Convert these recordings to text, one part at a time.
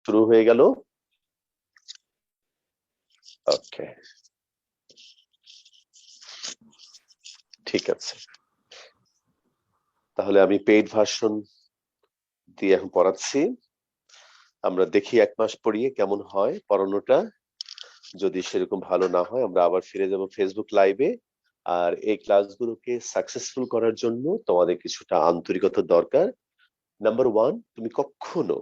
শুরু হয়ে গেল। ওকে, ঠিক আছে, তাহলে আমি পেইড ভার্সন দিয়ে এখন পড়াচ্ছি। আমরা দেখি 1 মাস পড়িয়ে কেমন হয় পড়ানোটা। যদি সেরকম ভালো না হয় আমরা আবার ফিরে যাব ফেসবুক লাইভে। আর এই ক্লাসগুলোকে সাকসেসফুল করার জন্য তোমাদের কিছুটা আন্তরিকতা দরকার। নাম্বার 1, তুমি কখনো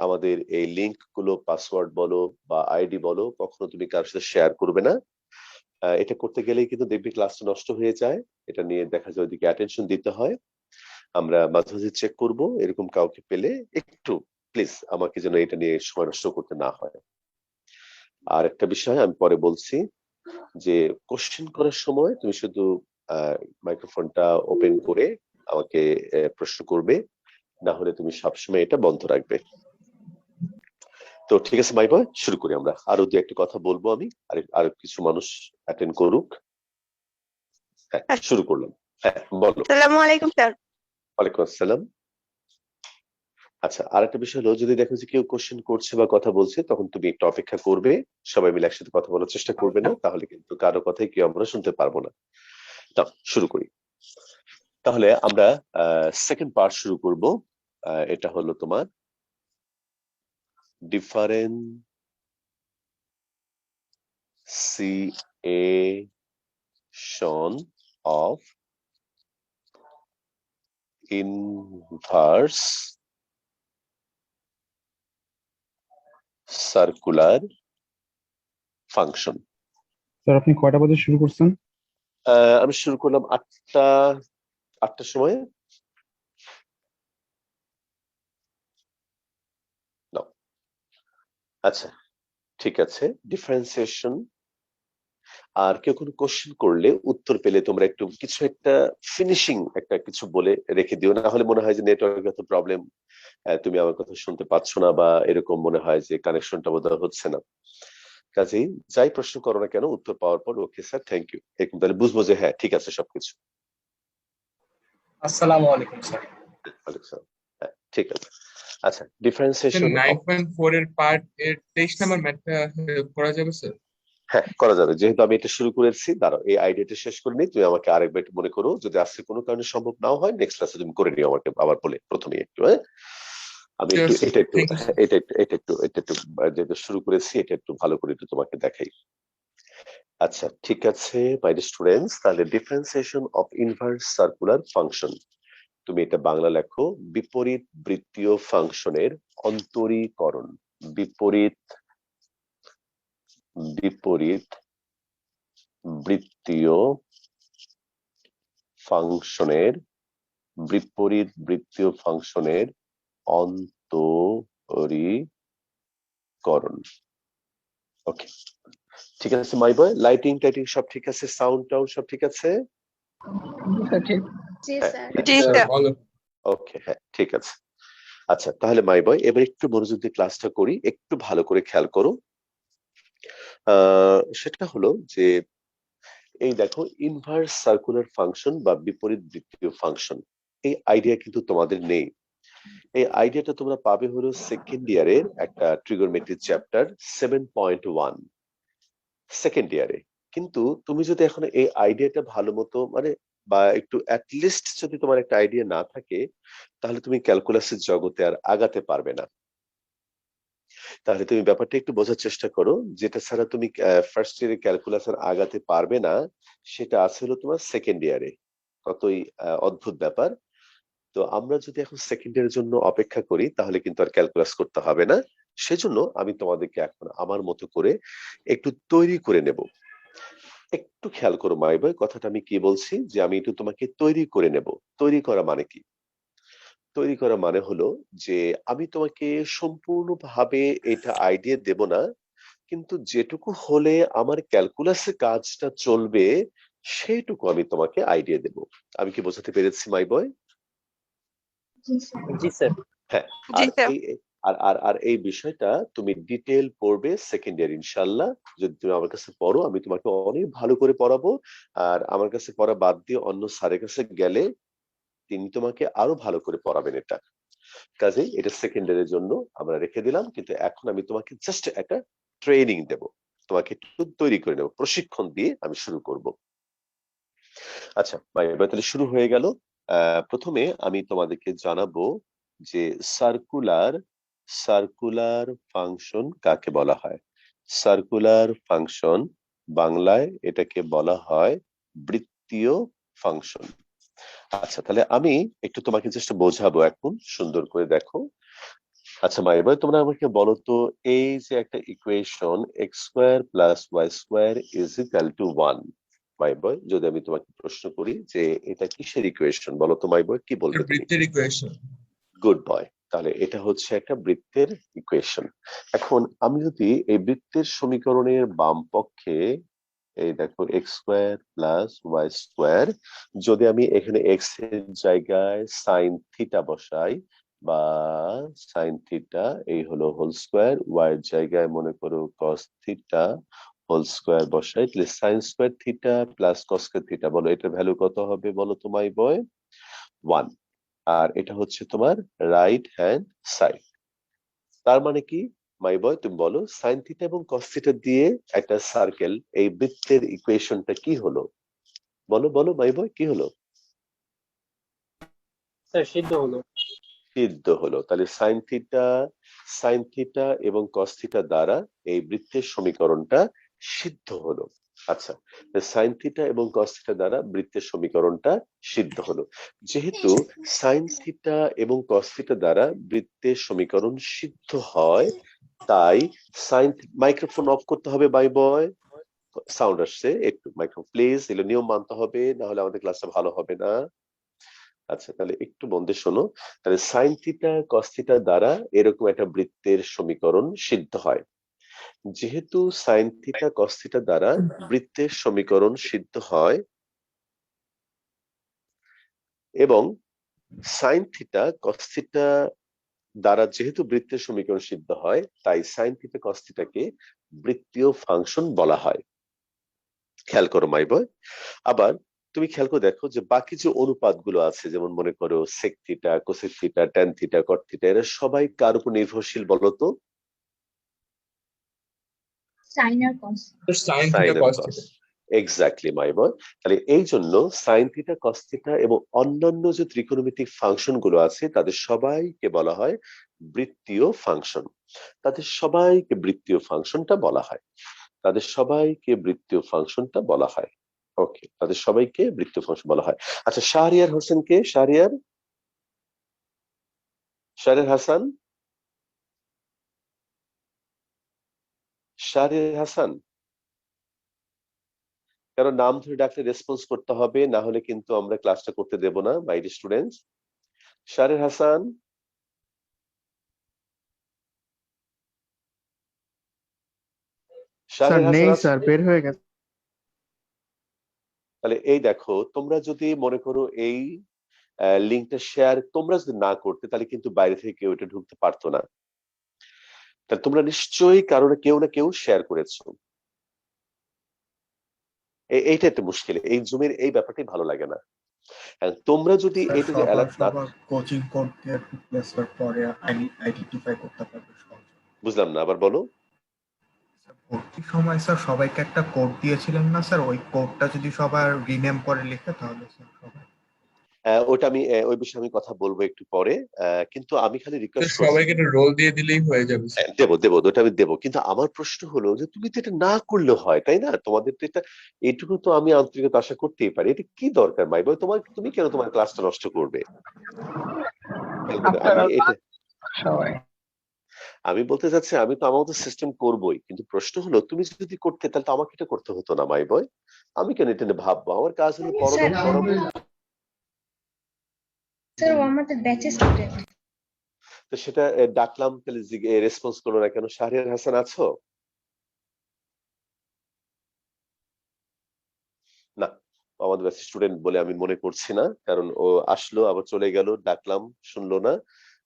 আমাদের এই লিংক গুলো, পাসওয়ার্ড বলো বা আইডি বলো, কখনো তুমি কারোর সাথে শেয়ার করবে না। এটা করতে গেলেই কিন্তু দেখবে ক্লাসটা নষ্ট হয়ে যায়। এটা নিয়ে দেখা যায় ওইদিকে অ্যাটেনশন দিতে হয়। আমরা মাঝে মাঝে চেক করব, এরকম কাউকে পেলে একটু প্লিজ আমাকে যেন এটা নিয়ে সময় নষ্ট করতে না হয়। আর একটা বিষয় আমি পরে বলছি, যে কোশ্চেন করার সময় তুমি শুধু মাইক্রোফোনটা ওপেন করে আমাকে প্রশ্ন করবে, না হলে তুমি সবসময় এটা বন্ধ রাখবে। তো ঠিক আছে মাই বয়, শুরু করি আমরা। আরো দু একটা কথা বলবো আমি, আর কিছু মানুষ অ্যাটেন্ড করুক। হ্যাঁ, শুরু করলাম। হ্যাঁ বলো। আসসালামু আলাইকুম স্যার। ওয়ালাইকুম আসসালাম। আচ্ছা, আর একটা বিষয় হলো, যদি দেখো যে কেউ কোশ্চেন করছে বা কথা বলছে, তখন তুমি একটু অপেক্ষা করবে, সবাই মিলে একসাথে কথা বলার চেষ্টা করবে না, তাহলে কিন্তু কারো কথাই কেউ আমরা শুনতে পারবো না। তা শুরু করি। তাহলে আমরা সেকেন্ড পার্ট শুরু করব। এটা হলো তোমার differentiation of inverse circular function. Sir আপনি কয়টা বাজে শুরু করছেন? আমি শুরু করলাম 8টার সময়। আচ্ছা ঠিক আছে, ডিফারেন্সিয়েশন। আর কেউ কোনো কোশ্চেন করলে উত্তর পেলে তোমরা একটু কিছু একটা ফিনিশিং একটা কিছু বলে রেখে দিও, না হলে মনে হয় যে নেটওয়ার্কের তো প্রবলেম, তুমি আমার কথা শুনতে পাচ্ছ না, বা এরকম মনে হয় যে কানেকশনটা বোধহয় হচ্ছে না। কাজেই যাই প্রশ্ন করো না কেন, উত্তর পাওয়ার পর ওকে স্যার থ্যাংক ইউ এরকম তাহলে বুঝবো যে হ্যাঁ ঠিক আছে সবকিছু। আসসালামু আলাইকুম স্যার। ওয়ালাইকুম আসসালাম। হ্যাঁ ঠিক আছে। আচ্ছা, ডিফারেন্সিয়েশন 9.4 এর পার্ট এর 23 নাম্বার ম্যাথটা করা যাবে স্যার? হ্যাঁ করা যাবে, যেহেতু আমি এটা শুরু করেছি। দাঁড়াও, এই আইডিয়াটা শেষ করে নিই, তুমি আমাকে আরেকবার একটু মনে করো, যদি আজকে কোনো কারণে সম্ভব নাও হয় নেক্সট ক্লাসে তুমি করে নিও আমাকে আবার বলে প্রথমে একটু। হ্যাঁ আমি একটু Sure, sir. এটা একটু Thank you, sir. এটা একটু যেটা শুরু করেছি এটা একটু ভালো করে একটু তোমাকে দেখাই। আচ্ছা ঠিক আছে মাই স্টুডেন্টস, তাহলে differentiation of inverse circular function, তুমি এটা বাংলা লেখো বিপরীত বৃত্তীয় ফাংশনের অন্তরীকরণ। বিপরীত বিপরীত বৃত্তীয় ফাংশনের অন্তরীকরণ। ওকে ঠিক আছে মাই বয়, লাইটিং টাইটিং সব ঠিক আছে, সাউন্ড টাউন্ড সব ঠিক আছে? ওকে হ্যাঁ ঠিক আছে। আচ্ছা তাহলে মাই বয় এবার একটু মনোযোগ দিয়ে ক্লাসটা করি, একটু ভালো করে খেয়াল করো। সেটা হলো যে এই দেখো ইনভার্স সার্কুলার ফাংশন বা বিপরীত বৃত্তীয় ফাংশন, এই আইডিয়া কিন্তু তোমাদের নেই। এই আইডিয়াটা তোমরা পাবে হলো সেকেন্ড ইয়ারের একটা ট্রিগোনোমেট্রি চ্যাপ্টার 7.1 সেকেন্ড ইয়ারে। কিন্তু তুমি যদি এখন এই আইডিয়াটা ভালো মতো মানে বা একটু অ্যাটলিস্ট যদি তোমার একটা আইডিয়া না থাকে, তাহলে তুমি ক্যালকুলাসের জগতে আর আগাতে পারবে না। তাহলে তুমি ব্যাপারটা একটু বোঝার চেষ্টা করো, যেটা ছাড়া তুমি ফার্স্ট ইয়ারে ক্যালকুলাস আর আগাতে পারবে না, সেটা আছে হলো তোমার সেকেন্ড ইয়ারে। কতই অদ্ভুত ব্যাপার। তো আমরা যদি এখন সেকেন্ড ইয়ারের জন্য অপেক্ষা করি, তাহলে কিন্তু আর ক্যালকুলাস করতে হবে না। সেজন্য আমি তোমাদেরকে এখন আমার মতো করে একটু তৈরি করে নেব। একটু খেয়াল করো মাই বয়, কথাটা আমি কি বলছি, যে আমি একটু তোমাকে তৈরি করে নেব। তৈরি করা মানে কি? তৈরি করা মানে হলো যে আমি তোমাকে সম্পূর্ণভাবে এটা আইডিয়া দেব না, কিন্তু যেটুকু হলে আমার ক্যালকুলাসে কাজটা চলবে সেইটুকু আমি তোমাকে আইডিয়া দেব। আমি কি বোঝাতে পেরেছি মাই বয়? জি স্যার। হ্যাঁ। আর এই বিষয়টা তুমি ডিটেল পড়বে সেকেন্ড ইয়ার ইনশাল্লাহ। যদি তুমি আমার কাছে পড়ো, আমি তোমাকে অনেক ভালো করে পড়াবো। আর আমার কাছে পড়া বাদ দিয়ে অন্য স্যারের কাছে গেলে তিনি তোমাকে আরো ভালো করে পড়াবেন এটা। কাজে এটা সেকেন্ডারের জন্য আমরা রেখে দিলাম, কিন্তু এখন আমি তোমাকে জাস্ট একটা ট্রেনিং দেব, তোমাকে একটু তৈরি করে নেব, প্রশিক্ষণ দিয়ে আমি শুরু করব। আচ্ছা ভাই, এবার তাহলে শুরু হয়ে গেল। প্রথমে আমি তোমাদেরকে জানাবো যে সার্কুলার সার্কুলার ফাংশন কাকে বলা হয়। সার্কুলার ফাংশন বাংলায় এটাকে বলা হয় বৃত্তীয় ফাংশন। আচ্ছা, তাহলে আমি একটু তোমাকে জাস্ট বোঝাবো এখন, সুন্দর করে দেখো। আচ্ছা মাইবা, তোমরা আমাকে বলো তো, এই যে একটা equation x square plus y square is equal to 1, my boy, যদি আমি তোমাকে প্রশ্ন করি যে এটা কিসের ইকুয়েশন, বলো তো মাই বয়, কি বলবে তুমি? বৃত্তের ইকুয়েশন। গুড বয়, তাহলে এটা হচ্ছে একটা বৃত্তের ইকুয়েশন। এখন আমি যদি এই বৃত্তের সমীকরণের বাম পক্ষে, এই দেখো x square plus y square, যদি আমি এখানে এক্স এর জায়গায় সাইন থিটা বসাই, বা সাইন থিটা এই হলো হোল স্কোয়ার, ওয়াই এর জায়গায় মনে করো কস থিটা হোল স্কোয়ার বসাই, তাহলে sine square theta plus cos square theta, বলো এটার ভ্যালু কত হবে বলো তো মাই বয়? 1। আর এটা হচ্ছে তোমার রাইট হ্যান্ড সাইড। তার মানে কি মাই বয়, তুমি বলো সাইন থিটা এবং কস থিটা দিয়ে একটা সার্কেল, এই বৃত্তের ইকুয়েশনটা কি হলো? বলো বলো মাই বয়, কি হলো? স্যার সিদ্ধ হলো। সিদ্ধ হলো। তাহলে সাইন থিটা এবং কস থিটা দ্বারা এই বৃত্তের সমীকরণটা সিদ্ধ হলো। আচ্ছা, সাইন থিটা এবং কস থিটা দ্বারা বৃত্তের সমীকরণটা সিদ্ধ হলো। যেহেতু সাইন থিটা এবং কস থিটা দ্বারা বৃত্তের সমীকরণ সিদ্ধ হয়, তাই মাইক্রোফোন অফ করতে হবে বাই বয়, সাউন্ড আসছে, একটু মাইক্রোফোন প্লিজ, এগুলো নিয়ম মানতে হবে, না হলে আমাদের ক্লাসটা ভালো হবে না। আচ্ছা, তাহলে একটু মন দিয়ে শোনো। তাহলে সাইন থিটা কস থিটা দ্বারা এরকম একটা বৃত্তের সমীকরণ সিদ্ধ হয়। যেহেতু সাইন থিটা কস থিটা দ্বারা বৃত্তের সমীকরণ সিদ্ধ হয়, এবং সাইন থিটা কস থিটা দ্বারা যেহেতু বৃত্তের সমীকরণ সিদ্ধ হয়, তাই সাইন থিটা কস থিটাকে বৃত্তীয় ফাংশন বলা হয়। খেয়াল করো মাই বয়। আবার তুমি খেয়াল করে দেখো যে বাকি যে অনুপাতগুলো আছে, যেমন মনে করো sec theta, cosec theta, tan theta, cot theta, এরা সবাই কার উপর নির্ভরশীল বলতো? সাইন আর কস। সাইন সাইন থিটা আর cos cos. Theta. Exactly my boy. তাহলে এই জন্য সাইন থিটা কস থিটা এবং অন্যান্য যে ত্রিকোণমিতিক ফাংশন গুলো আছে, তাদের সবাইকে বলা হয় বৃত্তীয় ফাংশন। তাদের সবাইকে বৃত্তীয় ফাংশনটা বলা হয়। তাদের সবাইকে বৃত্তীয় ফাংশনটা বলা হয়। ওকে, তাদের সবাইকে বৃত্তীয় ফাংশন বলা হয়। আচ্ছা, শাহরিয়ার হোসেনকে, শাহরিয়ার হাসান, শাহরিয়ার হাসান, কারণ নাম ধরে ডাকলে রেসপন্স করতে হবে, না হলে কিন্তু আমরা ক্লাসটা করতে দেব না মাই dear students. Shahriar Hasan, sir Shahriar Hasan নেই আছে? স্যার, বের হয়ে গেছে। তাহলে এই দেখো, তোমরা যদি মনে করো এই লিঙ্কটা শেয়ার তোমরা যদি না করতে, তাহলে কিন্তু বাইরে থেকে কেউ এটা ঢুকতে পারতো না। তাহলে তোমরা নিশ্চয়ই কারণে কেউ না কেউ শেয়ার করেছো। এইটা একটু মুশকিল, এই জুমের এই ব্যাপারটাই ভালো লাগে না। তোমরা যদি এটা যে অ্যালার্ট না, কোচিং করতে প্লেসের পরে আইডেন্টিফাই করতে পারবে সহজে। বুঝলাম না, আবার বলো। ভর্তির সময় স্যার সবাইকে একটা কোড দিয়েছিলেন না স্যার, ওই কোডটা যদি সবার রিনেম করে লিখে তাহলে স্যার সবাই। ওটা আমি ওই বিষয়ে আমি কথা বলবো একটু পরে, কিন্তু আমি খালি তো রিকোয়েস্ট করছি। সবাইকে একটা রোল দিয়ে দিলেই হয়ে যাবে স্যার। দেবো দেবো, ওটা আমি দেবো, কিন্তু আমার প্রশ্ন হলো যে তুমি তো এটা না করলে হয়, তাই না? তোমাদের তো এটা, এইটুকু তো আমি আন্তরিকতা আশা করতেই পারি। এটা কি দরকার মাই বয়, তুমি কেন তোমার ক্লাসটা নষ্ট করবে? আমি এটা, সবাই আমি বলতে চাচ্ছি, আমি তো আমার মতো সিস্টেম করবোই, কিন্তু প্রশ্ন হলো তুমি যদি করতে, তাহলে তো আমাকে এটা করতে হতো না মাই বয়। আমি কেন এটা নিয়ে ভাববো? আমার কাজ হলো পড়ানো, পড়াবো। স্যার ও আমাদের ব্যাচের স্টুডেন্ট। তো সেটা ডাকলাম, তাহলে রেসপন্স করলো না কেন? শাহরিয়ার হাসান আছো? না, আমাদের ব্যাচের স্টুডেন্ট বলে আমি মনে করছি না, কারণ ও আসলো আবার চলে গেল, ডাকলাম শুনলো না।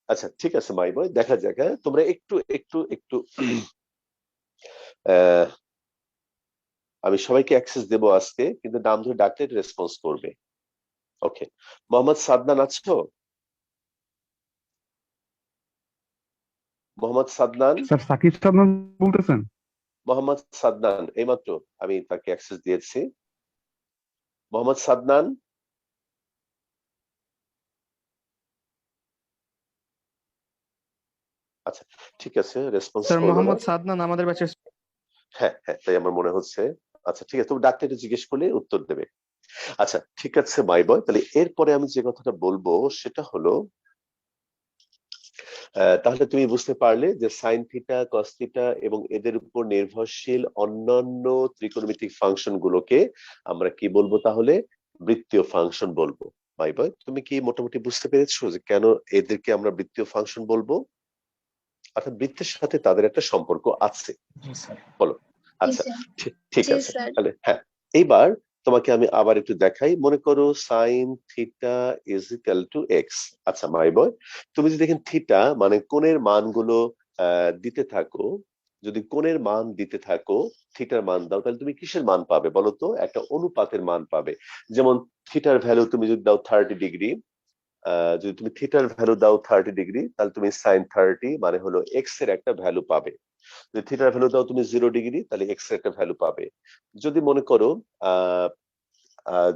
আচ্ছা ঠিক আছে মাই বয়, দেখা যাক। হ্যাঁ, তোমরা একটু একটু একটু আহ, আমি সবাইকে অ্যাক্সেস দেবো আজকে, কিন্তু নাম ধরে ডাকলে রেসপন্স করবে। ওকে, মোহাম্মদ সাদনান আছো? মোহাম্মদ সাদনান, স্যার সাকিব সাদমান বলতেছেন? মোহাম্মদ সাদনান এইমাত্র আমি তাকে অ্যাক্সেস দিয়েছি। মোহাম্মদ সাদনান, আচ্ছা ঠিক আছে, রেসপন্স স্যার করলো না। মোহাম্মদ সাদনান আমাদের ব্যাচের। হ্যাঁ হ্যাঁ, তাই আমার মনে হচ্ছে। আচ্ছা ঠিক আছে, তুমি ডাক্তারকে জিজ্ঞেস করলে উত্তর দেবে। আচ্ছা ঠিক আছে মাই বয়, তাহলে এরপরে আমি যে কথাটা বলবো সেটা হলো তাহলে তুমি বুঝতে পারলে যে সাইন থিটা, কস থিটা এবং এদের উপর নির্ভরশীল অন্যান্য ত্রিকোণমিতিক ফাংশন গুলোকে আমরা কি বলবো তাহলে? বৃত্তীয় ফাংশন বলবো। মাই বয়, তুমি কি মোটামুটি বুঝতে পেরেছো যে কেন এদেরকে আমরা বৃত্তীয় ফাংশন বলবো? অর্থাৎ বৃত্তের সাথে তাদের একটা সম্পর্ক আছে। বলো। আচ্ছা ঠিক জি আছে, স্যার। তাহলে হ্যাঁ, এইবার তোমাকে আমি আবার একটু দেখাই। মনে করো sine theta is equal two x. আচ্ছা মাই বয়, তুমি যদি দেখেন থিটা মানে কোণের মানগুলো দিতে থাকো, যদি কোণের মান দিতে থাকো, থিটার মান দাও, তাহলে তুমি কিসের মান পাবে বলো তো? একটা অনুপাতের মান পাবে। যেমন থিটার ভ্যালু তুমি যদি দাও 30 ডিগ্রি, যদি তুমি থিটার ভ্যালু দাও 30 ডিগ্রি, তাহলে তুমি সাইন 30 মানে হলো এক্স এর একটা ভ্যালু পাবে। যদি থিটার ভ্যালু দাও তুমি 0 ডিগ্রি, তাহলে এক্স এর একটা ভ্যালু পাবে। যদি মনে করো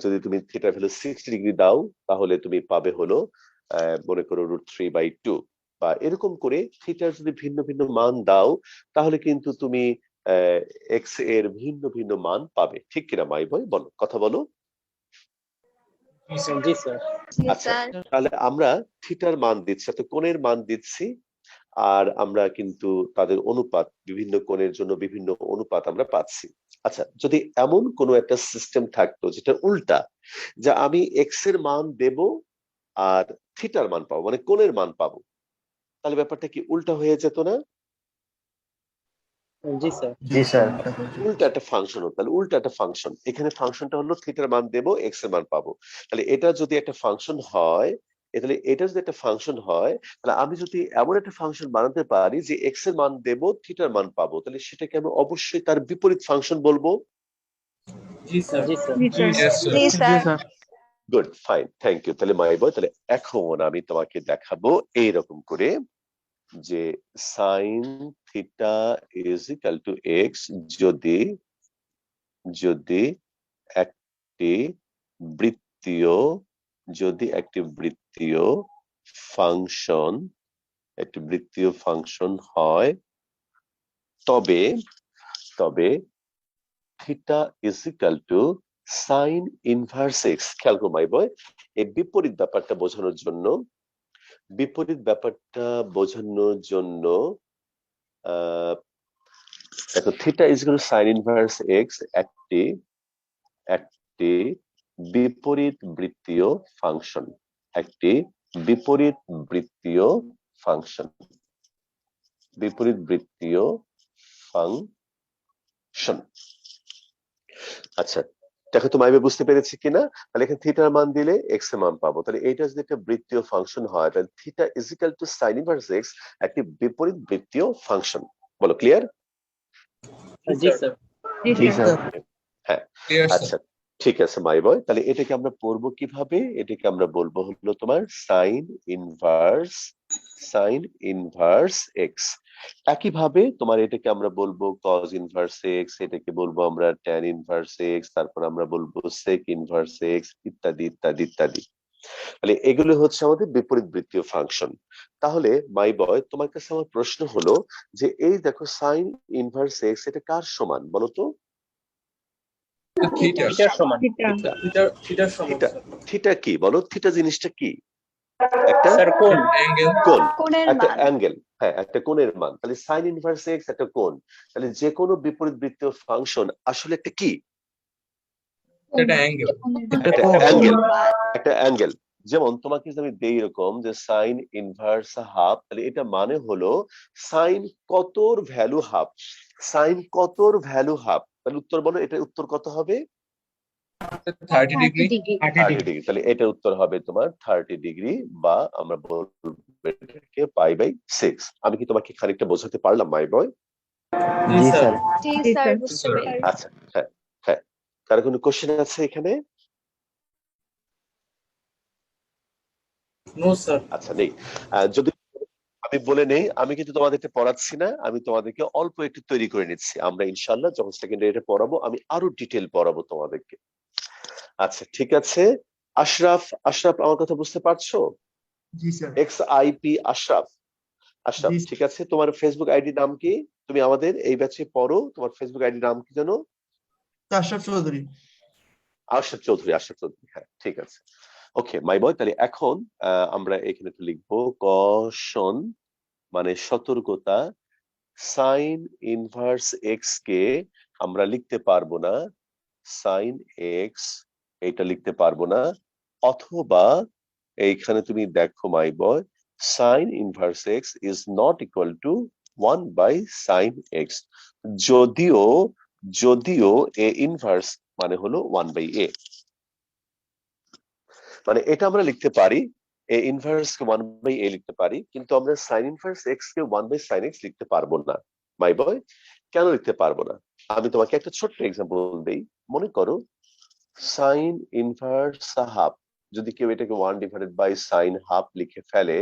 যদি তুমি থিটার ভ্যালু 60 ডিগ্রি দাও, তাহলে তুমি পাবে হলো মনে করো √3/2, বা এরকম করে থিটার যদি ভিন্ন ভিন্ন মান দাও, তাহলে কিন্তু তুমি এক্স এর ভিন্ন ভিন্ন মান পাবে। ঠিক কিনা মাই বয়? বলো, কথা বলো। জি আচ্ছা, স্যার। তাহলে আমরা থিটার মান দিচ্ছি, অর্থাৎ কোণের মান দিচ্ছি, আর আমরা কিন্তু তাদের অনুপাত, বিভিন্ন কোণের জন্য বিভিন্ন অনুপাত আমরা পাচ্ছি। আচ্ছা, যদি এমন কোনো একটা সিস্টেম থাকতো যেটা উল্টা, যা আমি এক্স এর মান দেব আর থিটার মান পাবো, মানে কোণের মান পাবো, তাহলে ব্যাপারটা কি উল্টা হয়ে যেত না? জি স্যার। উল্টা একটা ফাংশন হতো, তাহলে উল্টা একটা ফাংশন, এখানে ফাংশনটা হলো থিটার মান দেব, এক্স এর মান পাবো। তাহলে এটা যদি একটা ফাংশন হয়, তাহলে এটা যদি একটা ফাংশন হয়, তাহলে আমি যদি এমন একটা ফাংশন বানাতে পারি যে এক্স এর মান দেব, থিটার মান পাবো, তাহলে সেটাকে আমি অবশ্যই তার বিপরীত ফাংশন বলবো। জি স্যার। Yes, sir. জি জি sir. Sir. Good, fine, thank you. তাহলে মাই বয়, তাহলে এখন আমি তোমাকে দেখাবো এইরকম করে যে sine theta is equal two x যদি যদি একটি বৃত্তীয় ফাংশন হয়, তবে theta is equal two sign inverse x. খেয়াল করো মাই বয়, এই বিপরীত ব্যাপারটা বোঝানোর জন্য দেখো, theta is equal two sign inverse x একটি বিপরীত বৃত্তীয় ফাংশন, একটি বিপরীত বৃত্তীয় ফাংশন। আচ্ছা দেখো তো মাইবে বুঝতে পেরেছি কিনা? তাহলে এখানে থিটার মান দিলে এক্স এর মান পাবো, তাহলে এইটা যদি একটা বৃত্তীয় ফাংশন হয়, তাহলে theta is equal two sign inverse x একটি বিপরীত বৃত্তীয় ফাংশন। বলো, ক্লিয়ার? জি স্যার। জি স্যার। হ্যাঁ, Clear, sir. আচ্ছা ঠিক আছে মাই বয়, তাহলে এটাকে আমরা পড়বো কিভাবে? এটাকে আমরা বলবো হলো তোমার সাইন ইনভার্স এক্স। একইভাবে তোমার এটাকে আমরা বলবো কজ ইনভার্স এক্স, এটাকে বলবো আমরা ট্যান ইনভার্স এক্স, তারপর আমরা বলবো সেক ইনভার্স এক্স, ইত্যাদি ইত্যাদি ইত্যাদি। তাহলে এগুলো হচ্ছে আমাদের বিপরীত বৃত্তীয় ফাংশন। তাহলে মাই বয়, তোমার কাছে আমার প্রশ্ন হলো যে এই দেখো সাইন ইনভার্স এক্স এটা কার সমান বলো তো? Theta. থিটা কি বলো? থিটা জিনিসটা কি? একটা Angle. কোণ, কোণের একটা মান। অ্যাঙ্গেল। হ্যাঁ, একটা কোণের মান। তাহলে সাইন ইনভার্স এক্স একটা কোণ, তাহলে যে কোনো বিপরীত বৃত্তীয় ফাংশন আসলে একটা কি? Theta angle. একটা অ্যাঙ্গেল, একটা অ্যাঙ্গেল। যেমন তোমাকে যদি আমি দেই এরকম যে সাইন ইনভার্স হাফ, তাহলে এটা মানে হলো সাইন কতর ভ্যালু হাফ, তাহলে উত্তর বলো, এটার উত্তর কত হবে? 30 degree. 30 ডিগ্রি। তাহলে এটার উত্তর হবে তোমার 30 ডিগ্রি, বা আমরা বলবো এটাকে π/6। আমি কি তোমাকে খানিকটা বোঝাতে পারলাম মাই বয়? জি স্যার, বুঝতে Sir. পেরেছি। আচ্ছা হ্যাঁ হ্যাঁ, কারো কোনো কোশ্চেন আছে এখানে? No, sir. আচ্ছা নেই। যদি আমি বলে নেই, আমি কিন্তু তোমাদেরকে পড়াচ্ছি না, আমি তোমাদেরকে অল্প একটু তৈরি করে নিচ্ছি। আমরা ইনশাল্লাহ যখন সেকেন্ড ইয়ারে পড়াবো আমি আরো ডিটেল পড়াবো তোমাদেরকে। আচ্ছা ঠিক আছে, আশরাফ, আশরাফ আমার কথা বুঝতে পারছো? জি স্যার। XIP আশরাফ। আশরাফ জি। ঠিক আছে, তোমার ফেসবুক আইডি নাম কি? তুমি আমাদের এই ব্যাচে পড়ো, তোমার ফেসবুক আইডি নাম কি জানো? আশরাফ চৌধুরী। আশরাফ চৌধুরী, আশরাফ চৌধুরী, হ্যাঁ ঠিক আছে। ওকে মাই বয়, তাহলে এখন আমরা এখানে একটু লিখবো কশন, মানে সতর্কতা। সাইন ইনভার্স এক্স কে আমরা লিখতে পারবো না, সাইন এক্স এইটা লিখতে পারবো না, অথবা এইখানে তুমি দেখো my boy, sine inverse x is not equal to 1/sin x, যদিও যদিও এ ইনভার্স মানে হলো 1/a, মানে এটা আমরা লিখতে পারি, এ ইনভার্স কে 1/a লিখতে পারি, কিন্তু আমরা সাইন ইনভার্স এক্স কে 1/sin x লিখতে পারবো না। মাই বয়, কেন লিখতে পারবো না? আমি তোমাকে একটা ছোট্ট এক্সাম্পল দেই। মনে করো সাইন ইনভার্স হাফ, যদি কেউ এটাকে 1/sin হাফ লিখে ফেলে,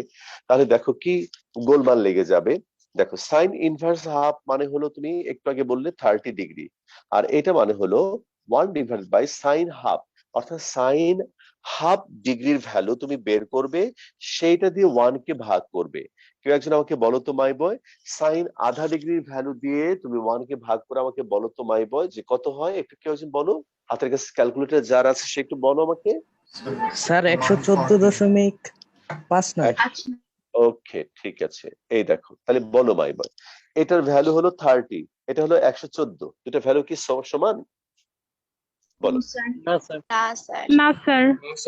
তাহলে দেখো কি গোলমাল লেগে যাবে। দেখো সাইন ইনভার্স হাফ মানে হলো, তুমি একটু আগে বললে 30°, আর এটা মানে হলো 1/sin হাফ, অর্থাৎ সাইন হাফ ডিগ্রির ভ্যালু তুমি বের করবে, সেইটা দিয়ে 1 কে ভাগ করবে। কেউ একজন আমাকে বলো তো মাই বয়, সাইন আধা ডিগ্রির ভ্যালু দিয়ে তুমি 1 কে ভাগ করে আমাকে বলো তো মাই বয় যে কত হয়? একটু কেউ একজন বলো, হাতের কাছে ক্যালকুলেটর যার আছে সে একটু বলো আমাকে। স্যার 114.59। ওকে ঠিক আছে, এই দেখো তাহলে বলো মাই বয়, এটার ভ্যালু হলো 30, এটা হলো 114, দুটো ভ্যালু কি সমান? বলো। না স্যার। না স্যার।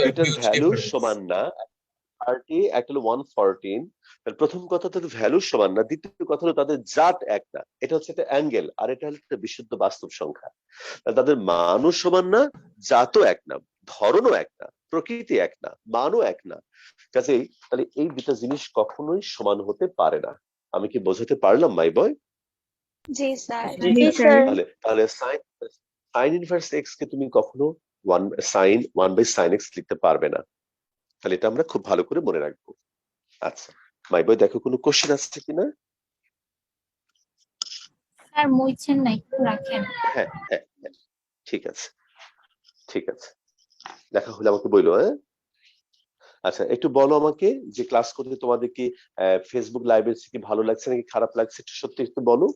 এটার ভ্যালু সমান না, 30 একটা হলো 114। প্রথম কথা তো ভ্যালু সমান না, দ্বিতীয় কথা হলো তাদের জাত এক না, এটা হচ্ছে একটা অ্যাঙ্গেল আর এটা হলো একটা বিশুদ্ধ বাস্তব সংখ্যা। তাদের মানও সমান না, জাতও এক না, ধরনও এক না, প্রকৃতি এক না, মানও এক না। কাজেই তাহলে এই দুটা জিনিস কখনোই সমান হতে পারে না। আমি কি বোঝাতে পারলাম মাই বয়? জি স্যার। জি স্যার। তাহলে তাহলে সাইন ইনভার্স এক্স কে তুমি কখনো 1/sin x লিখতে পারবে না। তাহলে এটা আমরা খুব ভালো করে মনে রাখবো। আচ্ছা মাই বয়, দেখো কোনো কোশ্চেন আছে কিনা? স্যার মুইছেন না, একটু রাখেন। হ্যাঁ হ্যাঁ হ্যাঁ, ঠিক আছে ঠিক আছে, দেখা হলে আমাকে বললো। হ্যাঁ আচ্ছা, একটু বলো আমাকে যে ক্লাস করতে তোমাদের কি ফেসবুক লাইভে কি ভালো লাগছে নাকি খারাপ লাগছে, একটু সত্যি একটু বলো।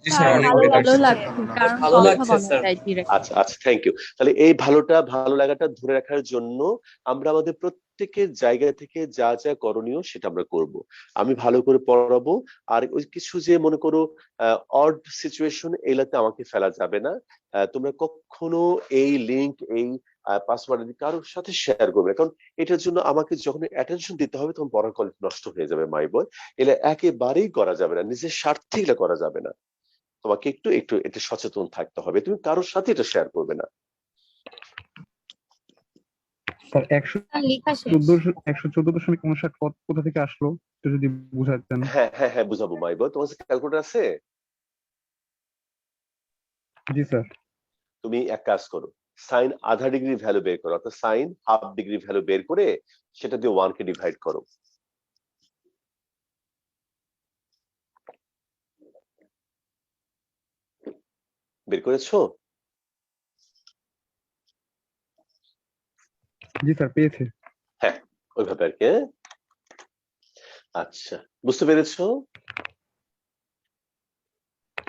জি স্যার, অনেক ভালো ভালো লাগছে, কারণ ভালো কথা লাগছে, বলা স্যার। যায় direct। আচ্ছা আচ্ছা, থ্যাংক ইউ। তাহলে এই ভালো লাগাটা ধরে রাখার জন্য আমরা আমাদের প্রত্যেকের জায়গা থেকে যা যা করণীয় সেটা আমরা করব। আমি ভালো করে পড়াবো, আর ওই কিছু যে মনে করো অড সিচুয়েশন, এগুলাতে আমাকে ফেলা যাবে না। তোমরা কখনো এই লিংক, এই পাসওয়ার্ড কারোর সাথে শেয়ার করবে না, কারণ এটার জন্য আমাকে যখন অ্যাটেনশন দিতে হবে তখন পড়ার কোয়ালিটি নষ্ট হয়ে যাবে মাই বয়। এগুলা একেবারেই করা যাবে না, নিজের স্বার্থে এগুলা করা যাবে না। তোমাকে একটু একটু এটা সচেতন থাকতে হবে, তুমি কারোর সাথে এটা শেয়ার করবে না। স্যার লেখা শেষ। 114.59 কোথা থেকে আসলো একটু যদি বুঝাতেন। হ্যাঁ হ্যাঁ হ্যাঁ, বুঝাবো মাই বয়। তোমার কাছে ক্যালকুলেটর আছে? জি স্যার। তুমি এক কাজ করো, সাইন আধা ডিগ্রি ভ্যালু বের করো, অর্থাৎ সাইন হাফ ডিগ্রি ভ্যালু বের করে সেটা দিয়ে 1 কে ডিভাইড করো। বের করেছো? জি স্যার, পেয়েছি। হ্যাঁ ওইভাবে আর কি। আচ্ছা বুঝতে পেরেছো?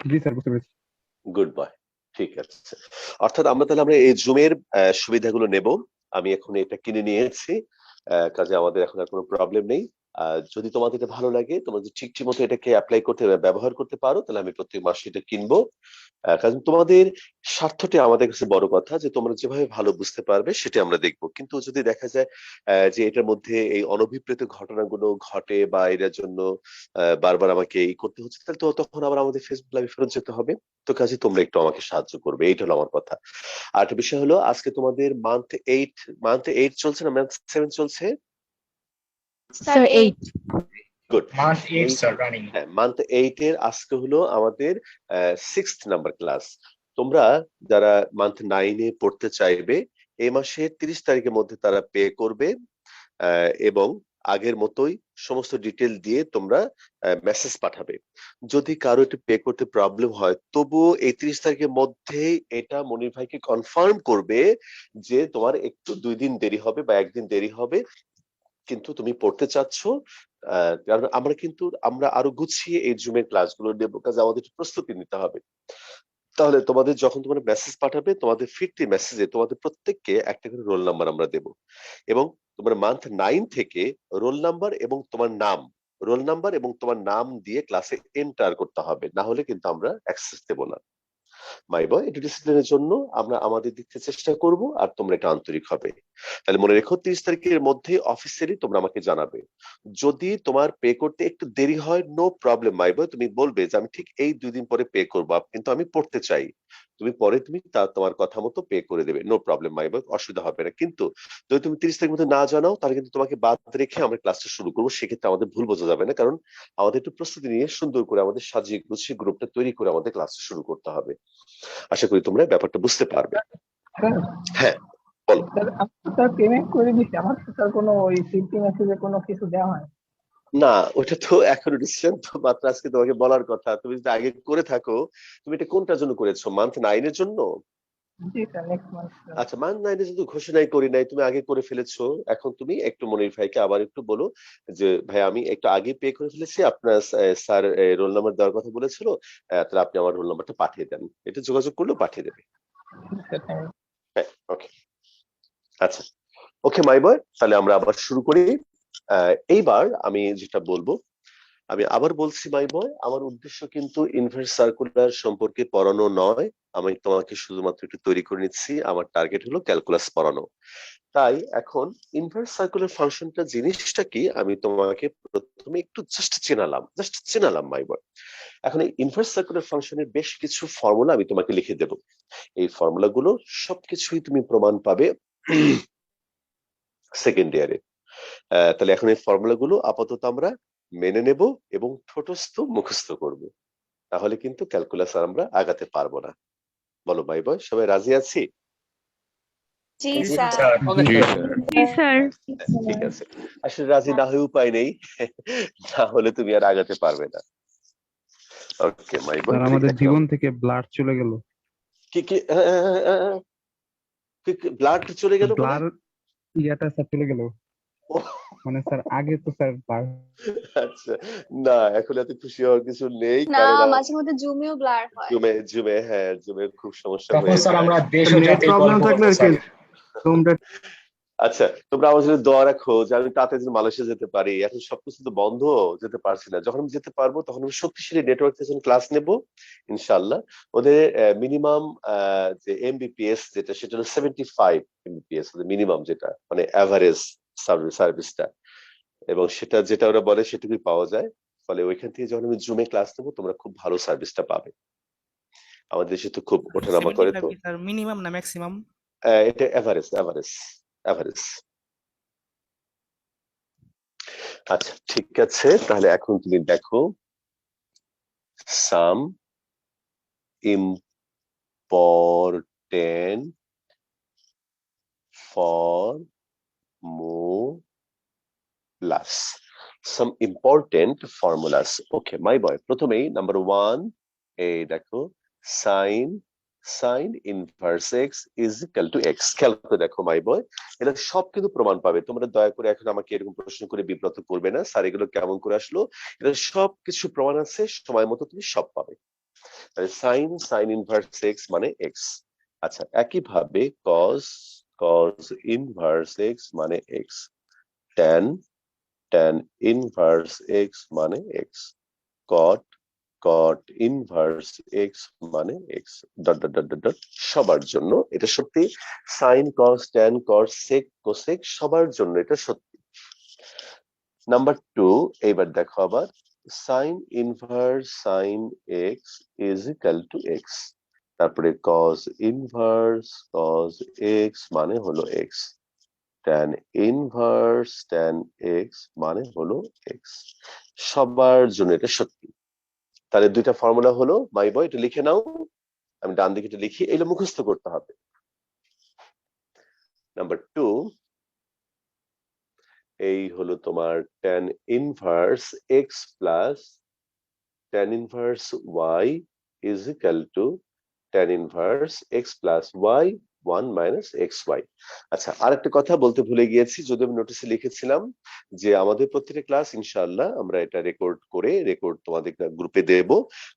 জি স্যার, বুঝতে পেরেছি। গুড বয়, ঠিক আছে। অর্থাৎ আমরা এই জুমের সুবিধাগুলো নেব। আমি এখন এটা কিনে নিয়েছি, কাজে আমাদের এখন আর কোনো প্রবলেম নেই। যদি তোমাদের এটা ভালো লাগে, তোমরা যদি ঠিক মতো এটাকে অ্যাপ্লাই করতে ব্যবহার করতে পারো, তাহলে আমি প্রত্যেক মাসে এটা কিনবো। কারণ তোমাদের স্বার্থটা আমাদের কাছে বড় কথা, যে তোমরা যেভাবে ভালো বুঝতে পারবে সেটা আমরা দেখবো। কিন্তু যদি দেখা যায় যে এটার মধ্যে এই অনভিপ্রেত ঘটনাগুলো ঘটে বা এটার জন্য বারবার আমাকে এই করতে হচ্ছে, তাহলে তো তখন আবার আমাদের ফেসবুক লাইভে ফেরত যেতে হবে। তো কাজে তোমরা একটু আমাকে সাহায্য করবে, এইটা হলো আমার কথা। আর একটা বিষয় হলো, আজকে তোমাদের মান্থ 8 চলছে না মান্থ 7 চলছে? Sir 8। Good. Month 8 sir running. হ্যাঁ, মান্থ 8 এর আজকে হলো আমাদের 6th নাম্বার ক্লাস। তোমরা যারা মান্থ 9 এ পড়তে চাইবে, এই মাসের 30 তারিখের মধ্যে তারা পে করবে, এবং আগের মতোই সমস্ত ডিটেল দিয়ে তোমরা মেসেজ পাঠাবে। যদি কারো একটু পে করতে প্রবলেম হয় তবুও এই 30 তারিখের মধ্যেই এটা মনির ভাইকে কনফার্ম করবে যে তোমার একটু 2 দিন দেরি হবে বা 1 দিন দেরি হবে, কিন্তু তুমি পড়তে চাচ্ছ। কারণ আমরা আরো গুছিয়ে এই জুমের ক্লাসগুলো নেবো, কাজে আমাদের একটু প্রস্তুতি নিতে হবে। তাহলে তোমাদের যখন তোমরা মেসেজ পাঠাবে, তোমাদের ফিরতি মেসেজে তোমাদের প্রত্যেককে একটা করে রোল নাম্বার আমরা দেব, এবং তোমার মান্থ 9 থেকে রোল নাম্বার এবং তোমার নাম দিয়ে ক্লাসে এন্টার করতে হবে, না হলে কিন্তু আমরা অ্যাক্সেস দেব না। মাই বয়, এটা ডিসিপ্লিনের জন্য আমরা আমাদের দিক থেকে চেষ্টা করব, আর তোমরা এটা আন্তরিক হবে। তাহলে মনে রেখো 30 তারিখের মধ্যে অফিসিয়ালি তোমরা আমাকে জানাবে। যদি তোমার পে করতে একটু দেরি হয়, নো প্রবলেম মাই বয়, তুমি বলবে যে আমি ঠিক এই 2 দিন পরে পে করবো, কিন্তু আমি পড়তে চাই। তুমি তোমার কথা মতো পে করে দেবে, নো প্রবলেম মাই বয়, অসুবিধা হবে না। কিন্তু যদি তুমি 30 তারিখের মধ্যে না জানাও, তাহলে কিন্তু তোমাকে বাদ রেখে আমরা ক্লাসটা শুরু করবো, সেক্ষেত্রে আমাদের ভুল বোঝা যাবে না। কারণ আমাদের একটু প্রস্তুতি নিয়ে সুন্দর করে আমাদের সাজিয়ে গুছিয়ে গ্রুপটা তৈরি করে আমাদের ক্লাসটা শুরু করতে হবে। আশা করি তোমরা ব্যাপারটা বুঝতে পারবে। হ্যাঁ, বলো। স্যার পেমেন্ট করে দিচ্ছি, আমার তো স্যার কোনো ওই ফিফটি মেসেজে কোনো কিছু দেওয়া হয় না, ওটা তো এখনো ডিসিশন তো মাত্র আজকে তোমাকে বলার কথা। তুমি যদি আগে করে থাকো, তুমি এটা কোনটার জন্য করেছো? মান্থ 9 এর জন্য? জি স্যার, নেক্সট মান্থ। আচ্ছা, মান্থ 9 এর যেহেতু ঘোষণাই করি নাই, তুমি আগে করে ফেলেছো। এখন তুমি একটু মনির ভাইকে আবার একটু বলো যে ভাই আমি একটু আগে পে করে ফেলেছি, আপনার স্যার রোল নাম্বার দেওয়ার কথা বলেছিল, তাহলে আপনি আমার রোল নাম্বারটা পাঠিয়ে দেন। এটা যোগাযোগ করলেও পাঠিয়ে দেবে। হ্যাঁ, ওকে। আচ্ছা, ওকে মাই বয়, তাহলে আমরা আবার শুরু করি। এইবার আমি যেটা বলবো, আমি আবার বলছি মাই বয়, আমার উদ্দেশ্য কিন্তু ইনভার্স সার্কুলার সম্পর্কে পড়ানো নয়। আমি তোমাকে শুধুমাত্র একটু তৈরি করে নিচ্ছি, আমার টার্গেট হলো ক্যালকুলাস পড়ানো। তাই এখন ইনভার্স সার্কুলার ফাংশনটা জিনিসটা কি আমি তোমাকে প্রথমে একটু জাস্ট চেনালাম মাই বয়। এখন এই ইনভার্স সার্কুলার ফাংশনের বেশ কিছু ফর্মুলা আমি তোমাকে লিখে দেব। এই ফর্মুলাগুলো সবকিছুই তুমি প্রমাণ পাবে সেকেন্ড ইয়ারে। তাহলে এখন এই ফর্মুলাগুলো আপাতত আমরা মেনে নেব এবং ঠোঁটস্থ মুখস্থ করব, তাহলে কিন্তু ক্যালকুলাস আর আমরা আগাতে পারবো না। বলো মাই বয়, সবাই রাজি আছি? জি জি স্যার। স্যার। জি স্যার। ঠিক আছে, আসলে রাজি না হয়ে উপায় নেই, না হলে তুমি আর আগাতে পারবে না। ওকে মাই বয়, স্যার আমাদের জীবন থেকে ব্লাড চলে গেল। কি কি ব্লাড চলে গেল? ব্লাড ইয়াটা স্যার চলে গেল, মানে স্যার আগে তো স্যার ব্লাড। আচ্ছা, না এখন এত খুশি হওয়ার কিছু নেই, না, কারণ মাঝে মধ্যে জুমেও ব্লার হয়। জুমে খুব সমস্যা তখন হয়ে স্যার যায়। আমরা দেশ ও নেট জাতির প্রবলেম গর্ব থাকলে করবো আর কি স্যার। জুমটা। আচ্ছা, তোমরা আমার জন্য দোয়া রাখো যে আমি তাড়াতাড়ি যেন মালয়েশিয়া যেতে পারি। এখন সবকিছু তো বন্ধ, যেতে পারছি না। যখন আমি যেতে পারবো তখন আমি শক্তিশালী নেটওয়ার্ক থেকে ক্লাস নেব ইনশাআল্লাহ। ওদের মিনিমাম যে এমবিপিএস যেটা, সেটা হলো 75 এমবিপিএস, মিনিমাম যেটা মানে এভারেজ সার্ভিসটা, এবং সেটা যেটা ওরা বলে সেটুকুই পাওয়া যায়। ফলে ওইখান থেকে যখন আমি জুমে ক্লাস নেবো তোমরা খুব ভালো সার্ভিসটা পাবে। আমাদের দেশে তো খুব ওঠানামা করে তো। মিনিমাম না ম্যাক্সিমাম? এটা এভারেজ। আচ্ছা, ঠিক আছে, তাহলে এখন তুমি দেখো সাম ইম্পর্টেন্ট ফর্মুলাস, ওকে মাই বয়। প্রথমেই নাম্বার 1, এই দেখো sign inverse x is equal to x. খেয়াল করে দেখো মাই বয়, এটা সব কিন্তু প্রমাণ পাবে। তোমরা দয়া করে এখন আমাকে এরকম প্রশ্ন করে বিব্রত করবে না, স্যার এগুলো কেমন করে আসলো। এটা সব কিছু প্রমাণ আছে, সময় মতো তুমি সব পাবে। তাহলে সাইন ইনভার্স এক্স মানে এক্স। আচ্ছা, একইভাবে কজ ইনভার্স এক্স মানে এক্স, ট্যান ইনভার্স এক্স মানে এক্স, কট ইনভার্স এক্স মানে x, dot dot dot dot সবার জন্য এটা সত্যি। Sine cos tan cos sec cosec সবার জন্য এটা সত্যি। নাম্বার 2, এইবার দেখো আবার sine inverse sine x is equal to x, তারপরে কজ ইনভার্স কজ এক্স মানে হলো x, tan inverse tan x মানে হলো এক্স, সবার জন্য এটা সত্যি। তাহলে দুইটা ফর্মুলা হলো মাই বয়, এটা লিখে নাও। আমি ডান দিকে এটা লিখি, এগুলো মুখস্থ করতে হবে। নাম্বার 2, এই হলো তোমার tan inverse x plus tan inverse y is equal two tan inverse x plus y 1 minus xy। আচ্ছা, আরেকটা কথা বলতে ভুলে গিয়েছি, যদি আমি নোটিসে লিখেছিলাম যে আমাদের প্রত্যেকটা ক্লাস ইনশাআল্লাহ আমরা এটা রেকর্ড তোমাদের গ্রুপে দেব।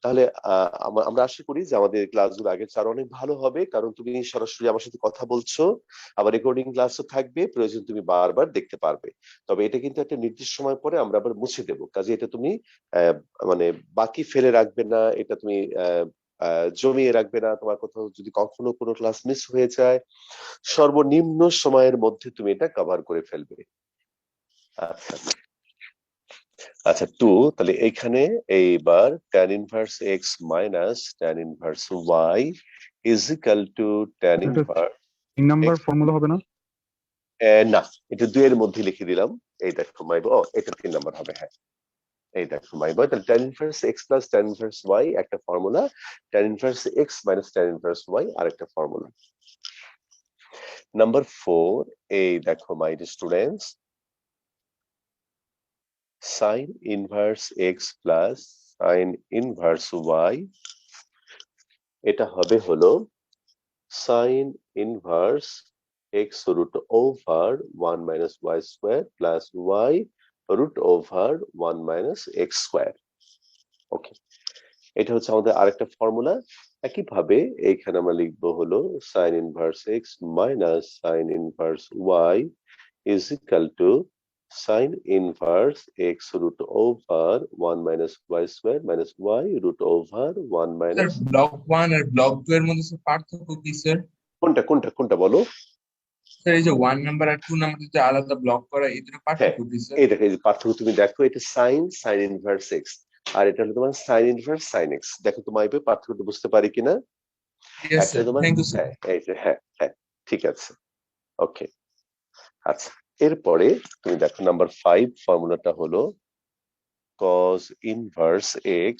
তাহলে আমরা আশা করি যে আমাদের ক্লাসগুলো আগের চেয়ে আরো অনেক ভালো হবে, কারণ তুমি সরাসরি আমার সাথে কথা বলছো, আবার রেকর্ডিং ক্লাসও থাকবে, প্রয়োজন তুমি বারবার দেখতে পারবে। তবে এটা কিন্তু একটা নির্দিষ্ট সময় পরে আমরা আবার মুছে দেব, কাজে এটা তুমি মানে বাকি ফেলে রাখবে না, এটা তুমি জমিয়ে রাখবে না। তোমার কোথাও যদি কখনো কোনো ক্লাস মিস হয়ে যায়, সর্বনিম্ন সময়ের মধ্যে তুমি এটা কভার করে ফেলবে। আচ্ছা আচ্ছা, 2, তাহলে এইখানে এইবার tan inverse x minus tan inverse y is equal two tan এটা ইনভার্স 3 নাম্বার ফর্মুলা হবে না? না, এটা 2 এর মধ্যে লিখে দিলাম। এই দেখো মাইবো, এটা 3 নাম্বার হবে। হ্যাঁ, এই দেখো মাইবো, তাহলে tan inverse x plus tan inverse y একটা formula, tan inverse x minus tan inverse y আরেকটা ফর্মুলা। নাম্বার 4, এই দেখো my students, sin inverse x plus sin inverse y, এটা হবে হলো sin inverse x root over 1 minus y square plus y root over 1 minus x square. Okay, এটা হচ্ছে আমাদের আরেকটা ফর্মুলা। একইভাবে এইখানে আমরা লিখবো হলো sin inverse x minus sin inverse y is equal to sin inverse x root over 1 minus y square minus y root over 1 sir minus block 1 R block 2 এর মধ্যে স্যার পার্থক্য কি স্যার? কোনটা বলো? স্যার এই যে 1 নাম্বার আর 2 number যে আলাদা ব্লক করা, এই দুটো হ্যাঁ, পার্থক্য কি স্যার? এই দেখো, এই যে পার্থক্য তুমি দেখো, এটা sin ইনভার্স x আর এটা হলো তোমার sin ইনভার্স sin x। দেখো তোমার এই পার্থক্যটা বুঝতে পারি কিনা? ইয়েস একটা স্যার, তোমার, থ্যাংক ইউ স্যার। হ্যাঁ এই যে, হ্যাঁ হ্যাঁ ঠিক আছে। ওকে, আচ্ছা, এরপরে তুমি দেখো নাম্বার 5 ফর্মুলাটা হলো cos inverse x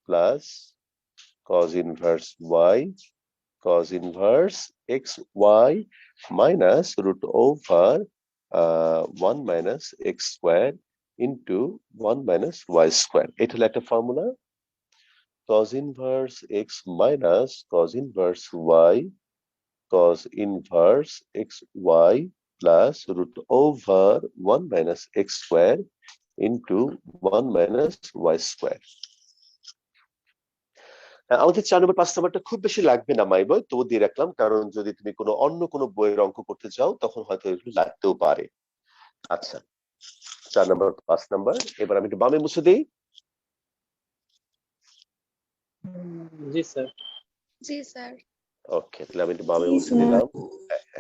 plus cos inverse y cos inverse xy minus root over 1 minus x square into 1 minus y square. এটা হলো একটা formula. cos inverse x minus cos inverse y cos inverse xy plus root over 1 minus x square into 1 minus y square. আমাদের 4 নম্বর 5 নাম্বারটা খুব বেশি লাগবে না মাই বই, তবু দিয়ে রাখলাম, কারণ যদি তুমি অন্য কোনো বইয়ের অঙ্ক করতে চাও তখন হয়তো এগুলো লাগতেও পারে। আচ্ছা, 4 নাম্বার 5 নাম্বার, এবার আমি একটু বামে মুছে দিই। জি স্যার। জি স্যার। ওকে, তাহলে আমি একটু বামে মুছে দিলাম।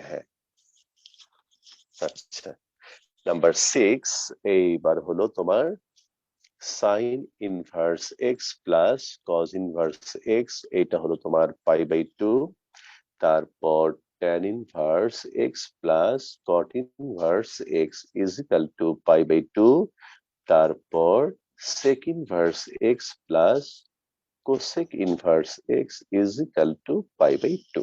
হ্যাঁ, আচ্ছা, নাম্বার 6, এইবার হলো তোমার sin inverse x plus cos inverse x, এটা হলো তোমার π/2। তারপর tan inverse x plus cot inverse x is equal to π/2। তারপর sec inverse x plus cosec inverse x is equal to π/2।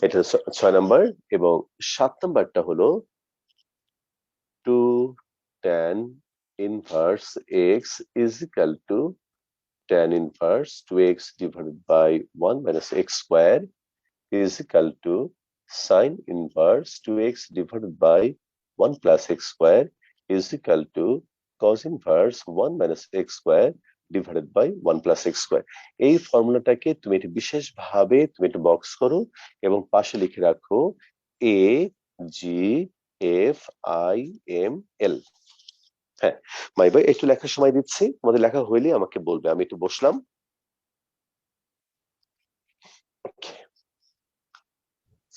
এটা 6 নাম্বার। এবং 7 নাম্বারটা হলো 2 tan inverse x is equal to tan inverse 2x divided by 1 minus x square is equal to sin inverse 2x divided by 1 plus x square is equal to cos inverse 1 minus x square divided by 1 plus x square। এই ফর্মুলাটাকে তুমি একটু বিশেষভাবে তুমি একটু box করো এবং পাশে লিখে রাখো a g f i m l। হ্যাঁ মাই ভাই, একটু লেখার সময় দিচ্ছি, তোমাদের লেখা হইলে আমাকে বলবে। আমি একটু বসলাম।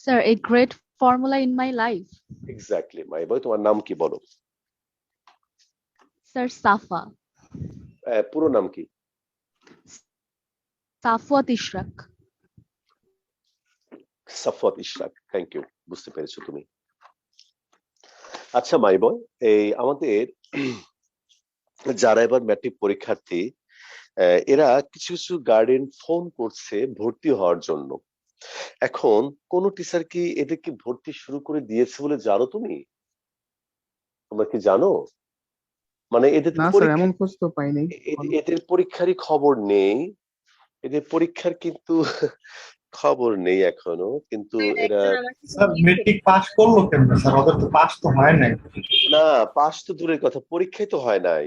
Sir, a great formula in my life. Exactly my ভাই, তোমার নাম কি বলো? Sir, Safa. পুরো নাম কি? Safwat Ishraq. Safwat Ishraq, thank you, বুঝতে পেরেছো তুমি। আচ্ছা মাই বয়, এই আমাদের যারা এবার ম্যাট্রিক পরীক্ষার্থী, এরা কিছু কিছু গার্ডিয়ান ফোন করছে ভর্তি হওয়ার জন্য। এখন কোন টিচার কি এদেরকে ভর্তি শুরু করে দিয়েছে বলে জানো তুমি? তোমরা কি জানো? মানে এদের না স্যার, পরীক্ষা এমন খোঁজ তো পাইনি। এদের পরীক্ষারই খবর নেই, এদের পরীক্ষার কিন্তু খবর নেই এখনো, কিন্তু এরা স্যার মেট্রিক পাস করলো কেমনে স্যার? ওদের তো পাস তো হয় নাই। না, পাস তো দূরের কথা, পরীক্ষাই তো হয় নাই,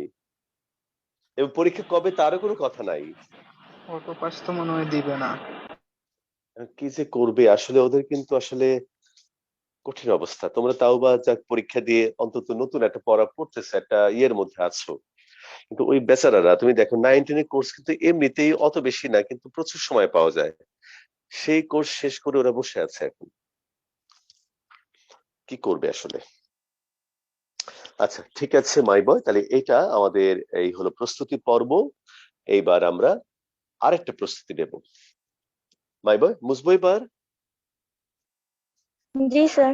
এবং পরীক্ষা কবে তারও কোনো কথা নাই। অটো পাস তো মনে হয় দিবে না। কি যে করবে আসলে, ওদের কিন্তু আসলে কঠিন অবস্থা। তোমরা তাও বা যাক পরীক্ষা দিয়ে অন্তত নতুন একটা পড়া পড়তেছে, একটা ইয়ের মধ্যে আছো, কিন্তু ওই বেচারারা তুমি দেখো 9-10 এর কোর্স কিন্তু এমনিতেই অত বেশি না, কিন্তু প্রচুর সময় পাওয়া যায়, সেই কোর্স শেষ করে ওরা বসে আছে এখন, কি করবে আসলে। আচ্ছা ঠিক আছে মাই বয়, তাহলে এটা আমাদের এই হলো প্রস্তুতি পর্ব। এইবার আমরা আরেকটা প্রস্তুতি নেব। মাই বয় মুছবো এবার? জি স্যার।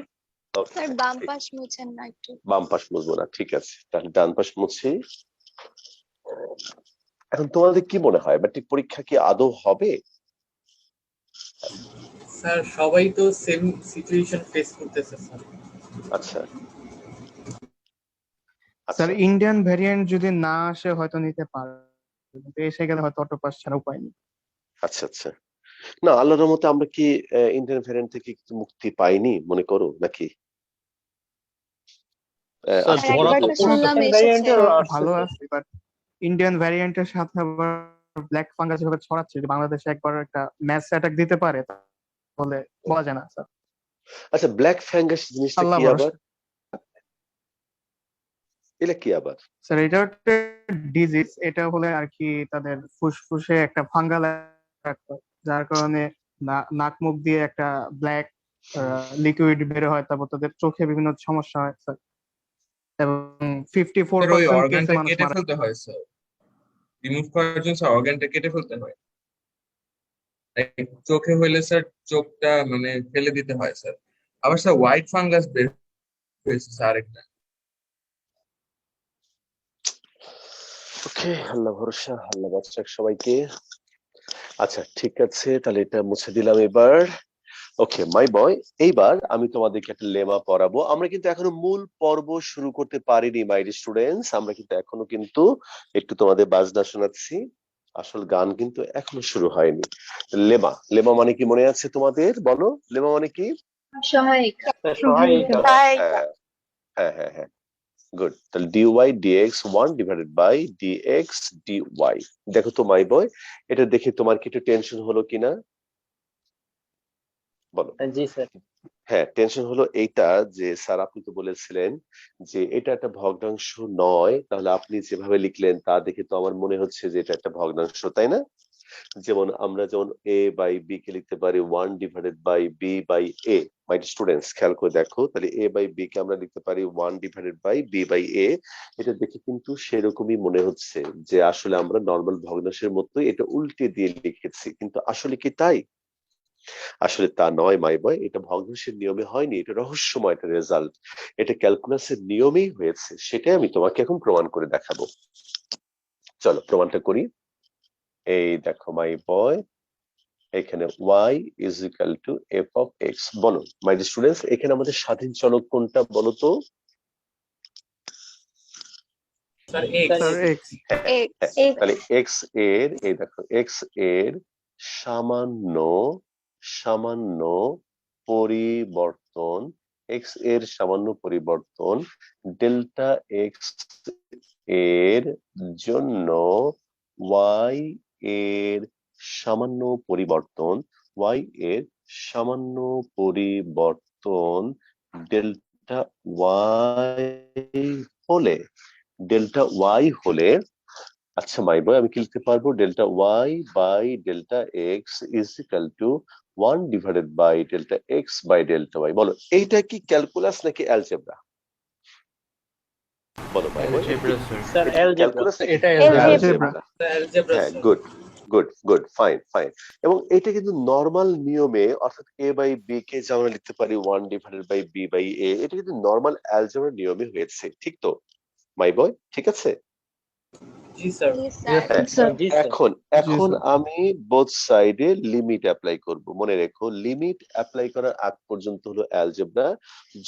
Okay, স্যার বাম ঠিক। পাশ মুছেন না একটু। বাম পাশ মুছবো না, ঠিক আছে, তাহলে ডান পাশ মুছি। এখন তোমাদের কি মনে হয় ম্যাট্রিক পরীক্ষা কি আদৌ হবে? স্যার সবাই তো সেম সিচুয়েশন ফেস করতেছে স্যার। আচ্ছা স্যার আচ্ছা ইন্ডিয়ান ভ্যারিয়েন্ট যদি না আসে হয়তো নিতে পারে, কিন্তু এসে গেলে হয়তো অটো পাস ছাড়া উপায় নেই। আচ্ছা আচ্ছা, না আল্লাহর রহমতে আমরা কি ইন্ডিয়ান ভ্যারিয়েন্ট থেকে কিছু মুক্তি পাইনি মনে করো নাকি? স্যার আর আসলে ধরা একবার তো তো কিন্তু পড়ছে। শুনলাম সেকেন্ড এসেছে। ভ্যারিয়েন্টের ভালো আছে, বাট ইন্ডিয়ান ভ্যারিয়েন্টের সাথে আবার ব্ল্যাক ফাঙ্গাস যেভাবে ছড়াচ্ছে, যদি বাংলাদেশে একবার একটা ম্যাস অ্যাটাক দিতে পারে তাহলে বলা যায় না স্যার। আচ্ছা, ব্ল্যাক ফ্যাঙ্গাস জিনিসটা আল্লাহ কি ভরসা। আবার? এটা কি আবার? স্যার এটা একটা ডিজিজ, এটা হলে আর কি তাদের ফুসফুসে একটা ফাঙ্গাল, যার কারণে নাক মুখ দিয়ে একটা ব্ল্যাক লিকুইড বের হয়, তারপর তাদের চোখে বিভিন্ন সমস্যা হয় স্যার, এবং স্যার ওই 54% কেসে অর্গানটা মানুষ কেটে মারা ফেলতে হয় স্যার, রিমুভ করার জন্য স্যার অর্গানটা কেটে ফেলতে হয়। Like, চোখে হইলে স্যার চোখটা মানে ফেলে দিতে হয় স্যার। আবার স্যার হোয়াইট ফাঙ্গাস বের হয়েছে স্যার আরেকটা। ওকে, আল্লাহ ভরসা, আল্লাহ বাঁচাক সবাইকে। আচ্ছা ঠিক আছে, তাহলে এটা মুছে দিলাম এবার। ওকে মাই বয়, এইবার আমি তোমাদেরকে একটা লেমা পড়াবো। আমরা কিন্তু এখনো মূল পর্ব শুরু করতে পারিনি মাই স্টুডেন্টস, আমরা কিন্তু এখনো কিন্তু একটু তোমাদের বাজনা শোনাচ্ছি, আসল গান কিন্তু এখনো শুরু হয়নি। লেমা, লেমা মানে কি মনে আছে তোমাদের? বলো লেমা মানে কি? সহায়ক। সহায়িকা। হ্যাঁ হ্যাঁ হ্যাঁ হ্যাঁ, গুড। তাহলে dy dx 1 divided by dx dy। দেখো তো মাই বয়, এটা দেখে তোমার কি একটু টেনশন হলো কিনা বলো? জি স্যার। হ্যাঁ, টেনশন হলো এইটা যে স্যার আপনি তো বলেছিলেন যে এটা একটা ভগ্নাংশ নয়, তাহলে আপনি যেভাবে লিখলেন তা দেখে তো আমার মনে হচ্ছে যে এটা একটা ভগ্নাংশ, তাই না? যেমন আমরা যেমন a বাই b কে লিখতে পারি 1 divided by b by a। My students খেয়াল করে দেখো, তাহলে a বাই b কে আমরা লিখতে পারি 1 divided by b by a। এটা দেখে কিন্তু সেরকমই মনে হচ্ছে যে আসলে আমরা নর্মাল ভগ্নাংশের মতোই এটা উল্টে দিয়ে লিখেছি, কিন্তু আসলে কি তাই? আসলে তা নয় মাই বয়, এটা ভগ্নাংশের নিয়মে হয়নি, এটা রহস্যময় একটা রেজাল্ট, এটা ক্যালকুলাসের নিয়মেই হয়েছে, সেটাই আমি তোমাকে এখন প্রমাণ করে দেখাবো। চলো প্রমাণটা করি। এই দেখো মাই বয়, এখানে y is equal two f of x। বলো মাই স্টুডেন্টস, এখানে আমাদের স্বাধীন চলক কোনটা বলো তো? Sir sir x. এক্স। তাহলে x এর, এই দেখো x এর সামান্য সামান্য পরিবর্তন, x এর সামান্য পরিবর্তন ডেল্টা x এর জন্য y এর সামান্য পরিবর্তন, y এর সামান্য পরিবর্তন ডেল্টা y হলে, ডেল্টা y হলে, আচ্ছা মাই বয় আমি কি লিখতে পারবো? Delta y by delta x is equal to 1 divided by delta x by delta y। বলো এইটা কি ক্যালকুলাস নাকি অ্যালজেব্রা? বলো my boy, sir algebra. Calculus নাকি এটা অ্যালজেব্রা। অ্যালজেব্রা হ্যাঁ, sir. Good good good, fine fine. এবং এটা কিন্তু নর্মাল নিয়মে, অর্থাৎ a বাই b কে যে আমরা লিখতে পারি 1 divided by b by a, এটা কিন্তু নর্মাল অ্যালজেব্রা নিয়মে হয়েছে, ঠিক তো মাই বয়? ঠিক আছে। জি স্যার Sir. এখন এখন স্যার। আমি বোথ সাইডে লিমিট অ্যাপ্লাই করব। মনে রেখো লিমিট অ্যাপ্লাই করার আগ পর্যন্ত হলো অ্যালজেব্রা।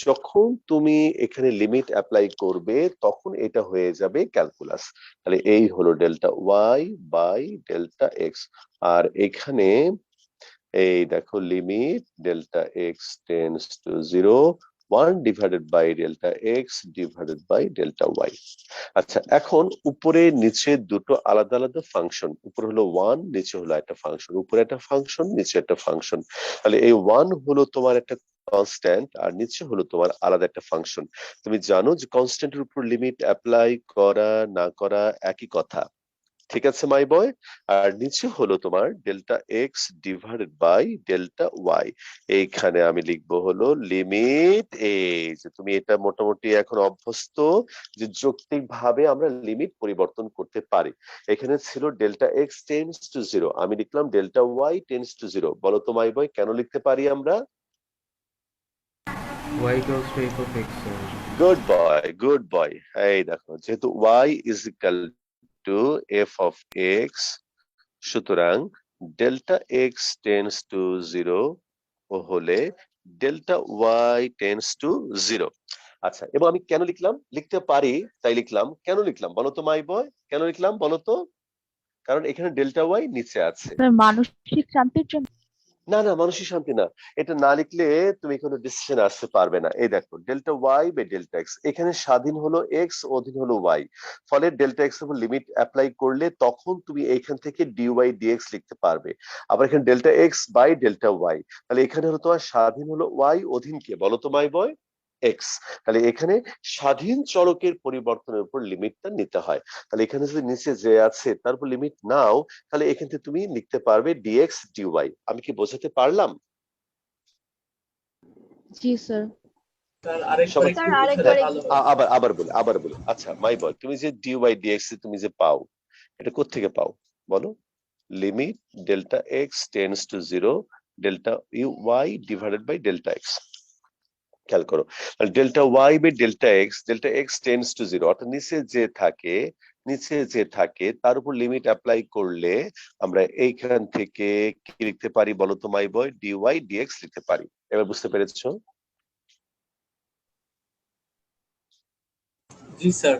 যখন তুমি এখানে লিমিট অ্যাপ্লাই করবে তখন এটা হয়ে যাবে ক্যালকুলাস। তাহলে এই হলো delta y by delta x. আর এখানে এই দেখো limit delta x tends to 0 1 divided by delta x divided by delta y. আচ্ছা এখন উপরে নিচে দুটো আলাদা আলাদা ফাংশন, উপরে হলো 1 নিচে হলো একটা ফাংশন, উপরে একটা ফাংশন নিচে একটা ফাংশন। তাহলে এই 1 হলো তোমার একটা কনস্ট্যান্ট আর নিচে হলো তোমার আলাদা একটা ফাংশন। তুমি জানো যে কনস্ট্যান্টের উপর লিমিট অ্যাপ্লাই করা না করা একই কথা, ঠিক আছে মাই বয়? আর নিচে হলো তোমার delta x divided by delta y. এইখানে আমি লিখবো হলো লিমিট, এই যে তুমি এটা মোটামুটি এখন অভ্যস্ত যে যৌক্তিক ভাবে আমরা লিমিট পরিবর্তন করতে পারি। এখানে ছিল ডেল্টা এক্স টেন্ডস টু 0, আমি লিখলাম ডেল্টা ওয়াই টেন্ডস টু 0। বলো তো মাই বয় কেন লিখতে পারি আমরা? y equals to f of x, sir. Good boy, good boy. এই দেখো যেহেতু y is equal to f of x, সুতরাং ডেল্টা এক্স টেন্ডস টু 0 ও হলে ডেল্টা ওয়াই টেন্ডস টু 0। আচ্ছা এবং আমি কেন লিখলাম, লিখতে পারি তাই লিখলাম, কেন লিখলাম বলো তো মাই বয়, কেন লিখলাম বলো তো? কারণ এখানে ডেল্টা ওয়াই নিচে আছে। Sir, মানসিক শান্তির জন্য। না না মানসিক শান্তি না, এটা না লিখলে তুমি কোনো ডিসিশন আসতে পারবে না। এই দেখো delta y by delta x, এখানে স্বাধীন হলো এক্স, অধীন হলো ওয়াই, ফলে ডেল্টা এক্স এর উপর লিমিট অ্যাপ্লাই করলে তখন তুমি এইখান থেকে ডিওয়াই ডিএক্স লিখতে পারবে। আবার এখানে delta x by delta y, তাহলে এখানে হলো তোমার স্বাধীন হলো ওয়াই, অধীন কে বলো তো মাই বয়? এক্স। তাহলে এখানে স্বাধীন চলকের পরিবর্তনের উপর লিমিটটা নিতে হয়। তাহলে এখানে যদি নিচে যে আছে তার উপর লিমিট নাও, তাহলে এখান থেকে তুমি লিখতে পারবে ডিএক্স ডিওয়াই। আমি কি বোঝাতে পারলাম? জি স্যার। সবাই স্যার আরেকবার আবার বলি। আচ্ছা মাই বল, তুমি যে ডিওয়াই ডিএক্স তুমি যে পাও, এটা কোত্থেকে পাও বলো? Limit delta x tends to 0 delta y divided by delta x. খেয়াল করো delta y by delta x tends to 0, অর্থাৎ নিচে যে থাকে তার উপর লিমিট অ্যাপ্লাই করলে আমরা এইখান থেকে কি লিখতে পারি বলো তো মাই বয়? ডিওয়াই ডিএক্স লিখতে পারি। এবার বুঝতে পেরেছো? জি স্যার।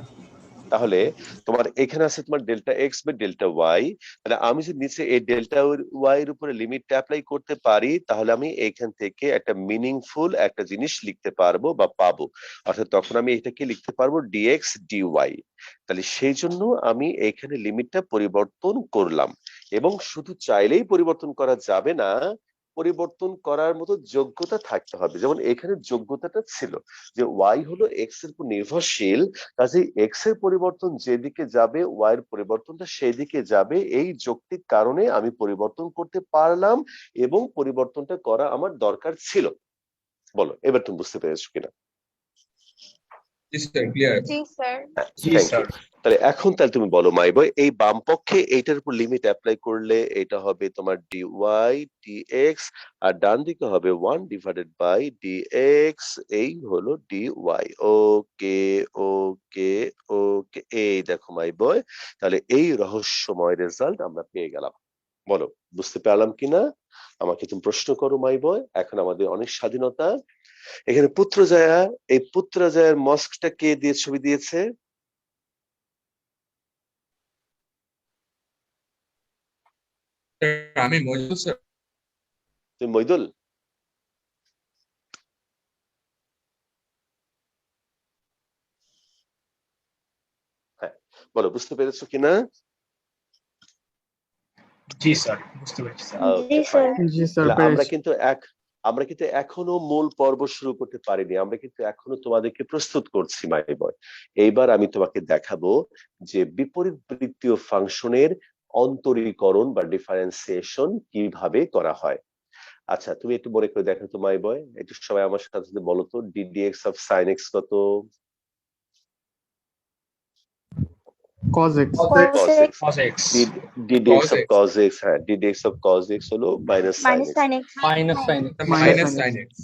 তাহলে তোমার এখানে আছে তোমার delta x by delta y, তাহলে আমি যদি নিচে এই ডেল্টা ওয়াই এর উপরে লিমিটটা অ্যাপ্লাই করতে পারি তাহলে আমি এইখান থেকে একটা মিনিংফুল একটা জিনিস লিখতে পারবো বা পাবো, অর্থাৎ তখন আমি এটাকে লিখতে পারবো ডিএক্স ডিওয়াই। তাহলে সেই জন্য আমি এইখানে লিমিটটা পরিবর্তন করলাম, এবং শুধু চাইলেই পরিবর্তন করা যাবে না, পরিবর্তন করার মতো যোগ্যতা থাকতে হবে। যেমন এখানে যোগ্যতাটা ছিল যে ওয়াই হলো এক্স এর উপর নির্ভরশীল, কাজেই এক্স এর পরিবর্তন যেদিকে যাবে ওয়াই এর পরিবর্তনটা সেই দিকে যাবে, এই যৌক্তিক কারণে আমি পরিবর্তন করতে পারলাম এবং পরিবর্তনটা করা আমার দরকার ছিল। বলো এবার তুমি বুঝতে পেরেছো কিনা? জি স্যার, ক্লিয়ার। জি স্যার থ্যাংক ইউ। তাহলে এখন তাহলে তুমি বলো মাই বয়, এই বাম পক্ষে এইটার উপর লিমিট অ্যাপ্লাই করলে এটা হবে তোমার ডিওয়াই ডিএক্স, আর ডান দিকে হবে 1 ডিভাইডেড বাই ডিএক্স, এই হলো ডিওয়াই। ওকে ওকে ওকে, এই দেখো মাই বয়, তাহলে এই রহস্যময় রেজাল্ট আমরা পেয়ে গেলাম। বলো বুঝতে পারলাম কিনা? আমাকে তুমি প্রশ্ন করো মাই বয়। এখন আমাদের অনেক স্বাধীনতা। এখানে পুত্রজায়া, এই পুত্রজায়ার মস্কটা কে দিয়ে ছবি দিয়েছে? আমি মজুদ স্যার। তুমি মইদুল? হ্যাঁ বলো বুঝতে পেরেছো কিনা? জি স্যার, বুঝতে পেরেছি স্যার। জি স্যার জি স্যার তাহলে পেরেছি। আমরা কিন্তু এখনো মূল পর্ব শুরু করতে পারিনি, আমরা কিন্তু এখনো তোমাদেরকে প্রস্তুত করছি মাই বয়। এইবার আমি তোমাকে দেখাবো যে বিপরীত বৃত্তীয় ফাংশনের অন্তরীকরণ বা ডিফারেন্সিয়েশন কিভাবে করা হয়। আচ্ছা তুমি একটু মনে করে দেখো তো মাই বয়, একটু সবাই আমার সাথে সাথে বলো তো ডিডিএক্স অফ সাইন এক্স কত? cos x। cos x ddx of cos x, হ্যাঁ ডিডিএক্স অফ cos x হলো minus sine minus x. sin x minus sine minus sine x.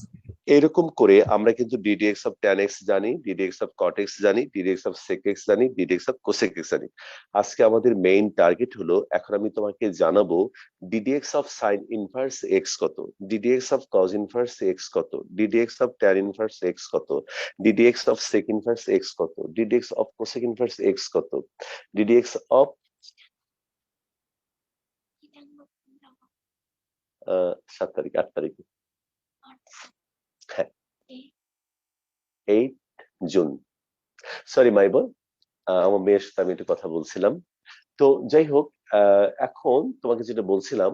এরকম করে আমরা কিন্তু ddx অফ tan x জানি, ddx of cot x জানি, ddx of sec x জানি, ddx of cosec x জানি। আজকে আমাদের মেইন টার্গেট হলো, এখন আমি তোমাকে জানাবো ddx of sin inverse x কত, ddx of cos inverse x কত, ddx of tan inverse x কত, ddx of sec inverse x কত, ddx of cosec inverse x কত, ddx অফ 7 তারিখ 8 তারিখে, হ্যাঁ 8 জুন। সরি মাই বোন, আমার মেয়ের সাথে আমি একটু কথা বলছিলাম। তো যাই হোক, এখন তোমাকে যেটা বলছিলাম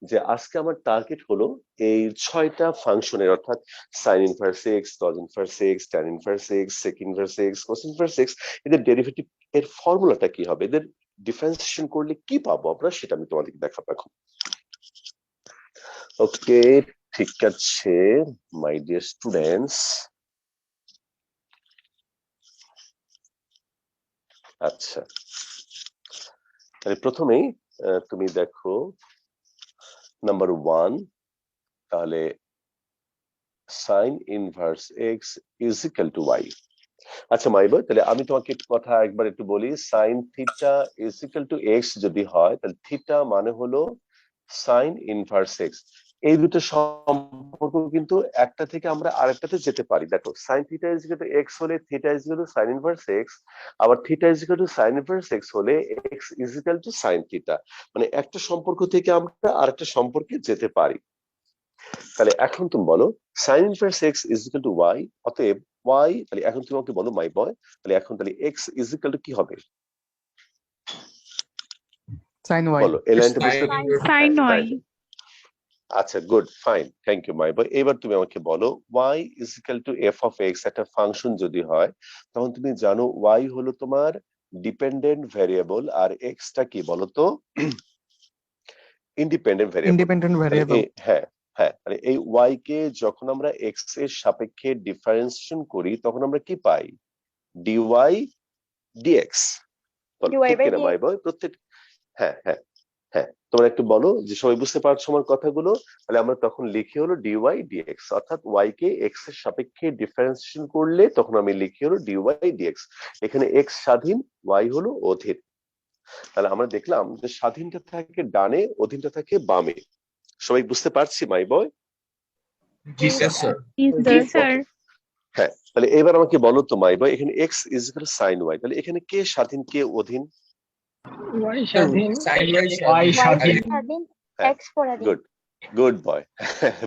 যে আজকে আমার টার্গেট হলো এই 6টা ফাংশনের, অর্থাৎ sin inverse x, cos inverse x, tan inverse x, sec inverse x, cos inverse x, এদের ডেরিভেটিভ এর ফর্মুলাটা কি হবে, এদের ডিফারেন্সিয়েশন করলে কি পাবো আমরা, সেটা আমি তোমাদেরকে দেখাবো এখন। ওকে, ঠিক আছে মাই ডিয়ার স্টুডেন্টস। আচ্ছা, তাহলে প্রথমেই তুমি দেখো নাম্বার 1, তাহলে sin inverse x is equal to y। আচ্ছা মাইবা, তাহলে আমি তোমাকে একটু কথা একবার একটু বলি, sin theta is equal to x যদি হয়, তাহলে থিটা মানে হলো sin inverse x। এই দুটো সম্পর্ক কিন্তু একটা থেকে আমরা আরেকটাতে যেতে পারি। দেখো sin theta is equal to x হলে theta is equal to sin inverse x, আবার theta is equal to sin inverse x হলে x is equal to sin theta। মানে একটা সম্পর্ক থেকে আমরা আরেকটা সম্পর্কে যেতে পারি। তাহলে এখন তুমি বলো sin inverse x is equal to y, অতএব y, তাহলে এখন তুমি আমাকে বলো মাই বয়, তাহলে এখন তাহলে x is equal to কি হবে sin y। বলো, এই লাইনটা বুঝতে Sin y. আচ্ছা good, fine, thank you my boy. এবার তুমি আমাকে বলো y is equal to f of x একটা ফাংশন যদি হয়, তখন তুমি জানো y হলো তোমার ডিপেন্ডেন্ট ভ্যারিয়েবল আর x টা কি বলো তো ইন্ডিপেন্ডেন্ট ভ্যারিয়েবল। Independent variable. হ্যাঁ হ্যাঁ, মানে এই y কে যখন আমরা x এর সাপেক্ষে ডিফারেন্সিয়েশন করি তখন আমরা কি পাই, dy dx। বলো ঠিক কিনা মাই বয়, প্রত্যেক, হ্যাঁ হ্যাঁ হ্যাঁ, তোমরা একটু বলো যে সবাই বুঝতে পারছো আমার কথাগুলো। তাহলে আমরা তখন লিখি হলো dy dx, অর্থাৎ y কে x এর সাপেক্ষে ডিফারেন্সিয়েশন করলে তখন আমি লিখি হলো dy dx। এখানে x স্বাধীন, y হলো অধীন। তাহলে আমরা দেখলাম যে স্বাধীনটা থাকে ডানে, অধীনটা থাকে বামে। সবাই বুঝতে পারছি মাই বয়? জি স্যার। Yes, sir. হ্যাঁ, তাহলে এবার আমাকে বলো তো মাই বয়, এখানে x is equal to sin y, তাহলে এখানে কে স্বাধীন কে অধীন? y স্বাধীন, Sin y y স্বাধীন, স্বাধীন, হ্যাঁ, x পরাধীন। গুড গুড বয়,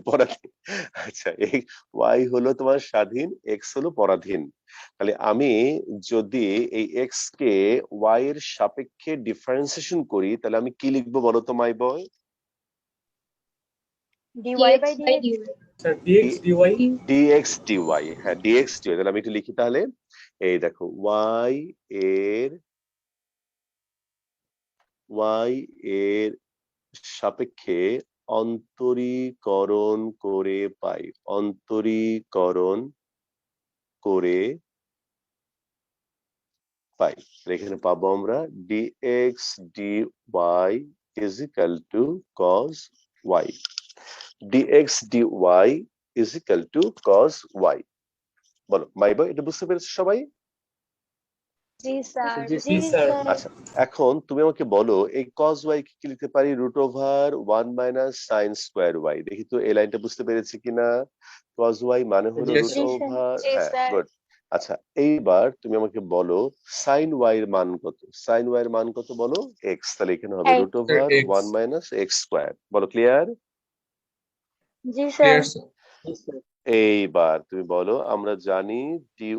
পরাধীন। আচ্ছা, এই y হলো তোমার স্বাধীন, x হলো পরাধীন। তাহলে আমি যদি এই x কে y এর সাপেক্ষে ডিফারেন্সিয়েশন করি তাহলে আমি কি লিখবো বলো তো my boy? dy by dx। Sir dx dy। dx dy, হ্যাঁ dx dy। তাহলে আমি একটু লিখি তাহলে, এই দেখো y এর সাপেক্ষে অন্তরীকরণ করে পাই, অন্তরীকরণ করে পাই। এখানে পাবো আমরা dx dy is equal to cos y, dx dy is equal to cos y। বলো মাই বয়, এটা বুঝতে পেরেছো সবাই? জি স্যার, জি জি স্যার। স্যার। আচ্ছা, এখন তুমি আমাকে বলো এই cos y কি লিখতে পারি, √1 - sin square y। দেখি তো এই লাইনটা বুঝতে পেরেছি কিনা। cos y মানে হলো Yes, sir. √, জি হ্যাঁ স্যার। গুড। আচ্ছা, এইবার তুমি আমাকে বলো sin y এর মান কত, sin y এর মান কত বলো, x। তাহলে এখানে হবে X। √1 - x square। বলো ক্লিয়ার? জি স্যার। Clear sir. এইবার তুমি বলো, আমরা জানি dy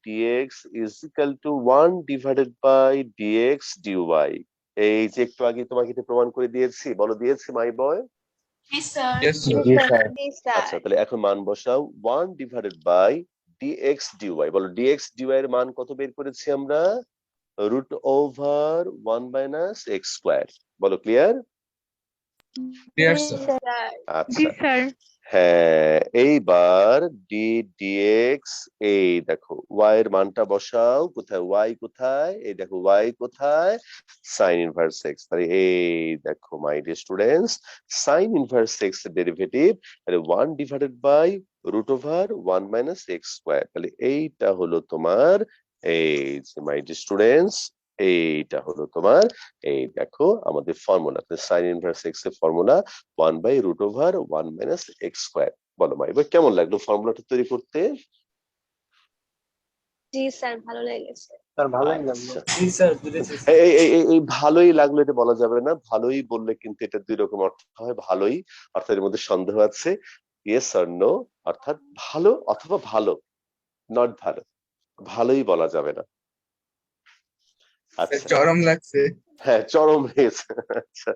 dx is equal to 1 divided by dx dy। এই যে একটু আগে তোমাকে এটা প্রমাণ করে দিয়েছি, বলো দিয়েছি মাই বয়? Yes, জি sir. স্যার। জি আচ্ছা, স্যার। তাহলে এখন মান বসাও, 1 divided by dx dy। বলো dx dy এর মান কত বের করেছি আমরা, √1 - x square। বলো ক্লিয়ার? Clear, জি sir. স্যার। আচ্ছা, sir. হ্যাঁ, এইবার dx, এই দেখো y এর মানটা বসাও, কোথায় y কোথায়, এই দেখো y কোথায়, sin inverse x। তাহলে এই দেখো my dear students, sin inverse x এর ডেরিভেটিভ, তাহলে 1 divided by root over 1 minus x square. তাহলে এইটা হলো তোমার, এই যে মাই স্টুডেন্টস, এইটা হলো তোমার, এই দেখো আমাদের ফর্মুলা, সাইন ইনভার্স এক্স এর formula 1 by root over 1 minus x square. বলো মা, এবার কেমন লাগলো ফর্মুলাটা তৈরি করতে? জি স্যার, ভালো লেগেছে। স্যার ভালোই লাগলো। আচ্ছা, এই ভালোই লাগলো এটা বলা যাবে না, ভালোই বললে কিন্তু এটা দুই রকম অর্থ হয়। ভালোই অর্থাৎ এর মধ্যে সন্দেহ আছে, ইয়েস অর নো, অর্থাৎ ভালো অথবা ভালো, নট ভালো, ভালোই বলা যাবে না। আচ্ছা, চরম লাগছে। হ্যাঁ চরম লেগেছে। আচ্ছা,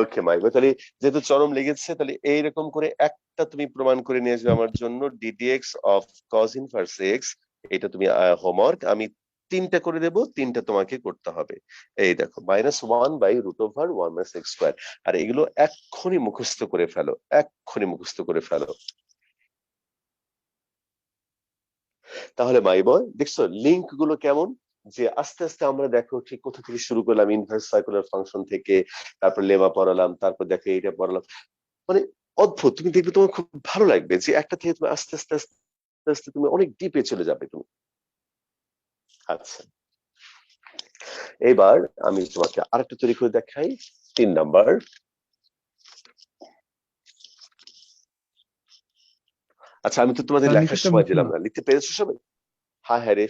ওকে মাই, তাহলে যেহেতু চরম লেগেছে, তাহলে এইরকম করে একটা তুমি প্রমাণ করে নিয়ে আসবে আমার জন্য, ddx of cos inverse x. এটা তুমি হোমওয়ার্ক, আমি 3টা করে দেবো, 3টা তোমাকে করতে হবে। এই দেখো -1 by root over 1 minus x square. আর এগুলো এক্ষুনি মুখস্থ করে ফেলো, এক্ষুনি মুখস্থ করে ফেলো। তাহলে মাই বয়, দেখছো লিঙ্ক গুলো কেমন, যে আস্তে আস্তে আমরা দেখো ঠিক কোথা থেকে শুরু করলাম, ইনভার্স সার্কুলার ফাংশন থেকে, তারপর লেমা পড়ালাম, তারপর দেখো এইটা পড়ালাম, মানে অদ্ভুত। তুমি দেখবে তোমার খুব ভালো লাগবে যে একটা থেকে তুমি আস্তে আস্তে আস্তে আস্তে তুমি অনেক ডিপে চলে যাবে তুমি। আচ্ছা, এবার আমি তোমাকে আরেকটা তৈরি করে দেখাই, 3 নাম্বার। আচ্ছা, আমি তো তোমাদের লেখার সময় দিলাম না, লিখতে পেরেছো সবাই? হ্যাঁ হ্যাঁ রে,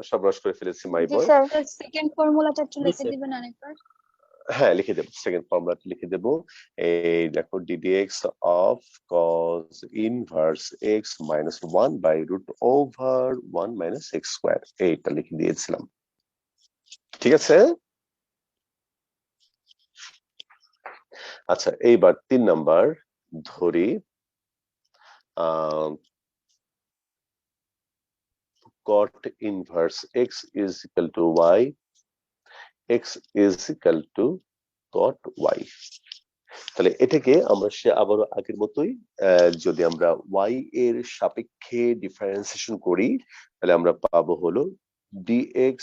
সব রস করে ফেলেছি মাই জি বয়। স্যার, সেকেন্ড ফর্মুলাটা একটু লিখে দিবেন আরেকবার। হ্যাঁ লিখে দেবো, সেকেন্ড ফর্মুলা লিখে দেবো। এই দেখো d d x of cos inverse x minus 1 by root over 1 minus x square, এইটা লিখে দিয়েছিলাম। ঠিক আছে। আচ্ছা, এইবার 3 নাম্বার ধরি, cot inverse x is equal to y, x is equal to cot y। তাহলে এটাকে আমরা সে আবারও আগের মতোই, যদি আমরা y এর সাপেক্ষে ডিফারেন্সিয়েশন করি, তাহলে আমরা পাবো হলো dx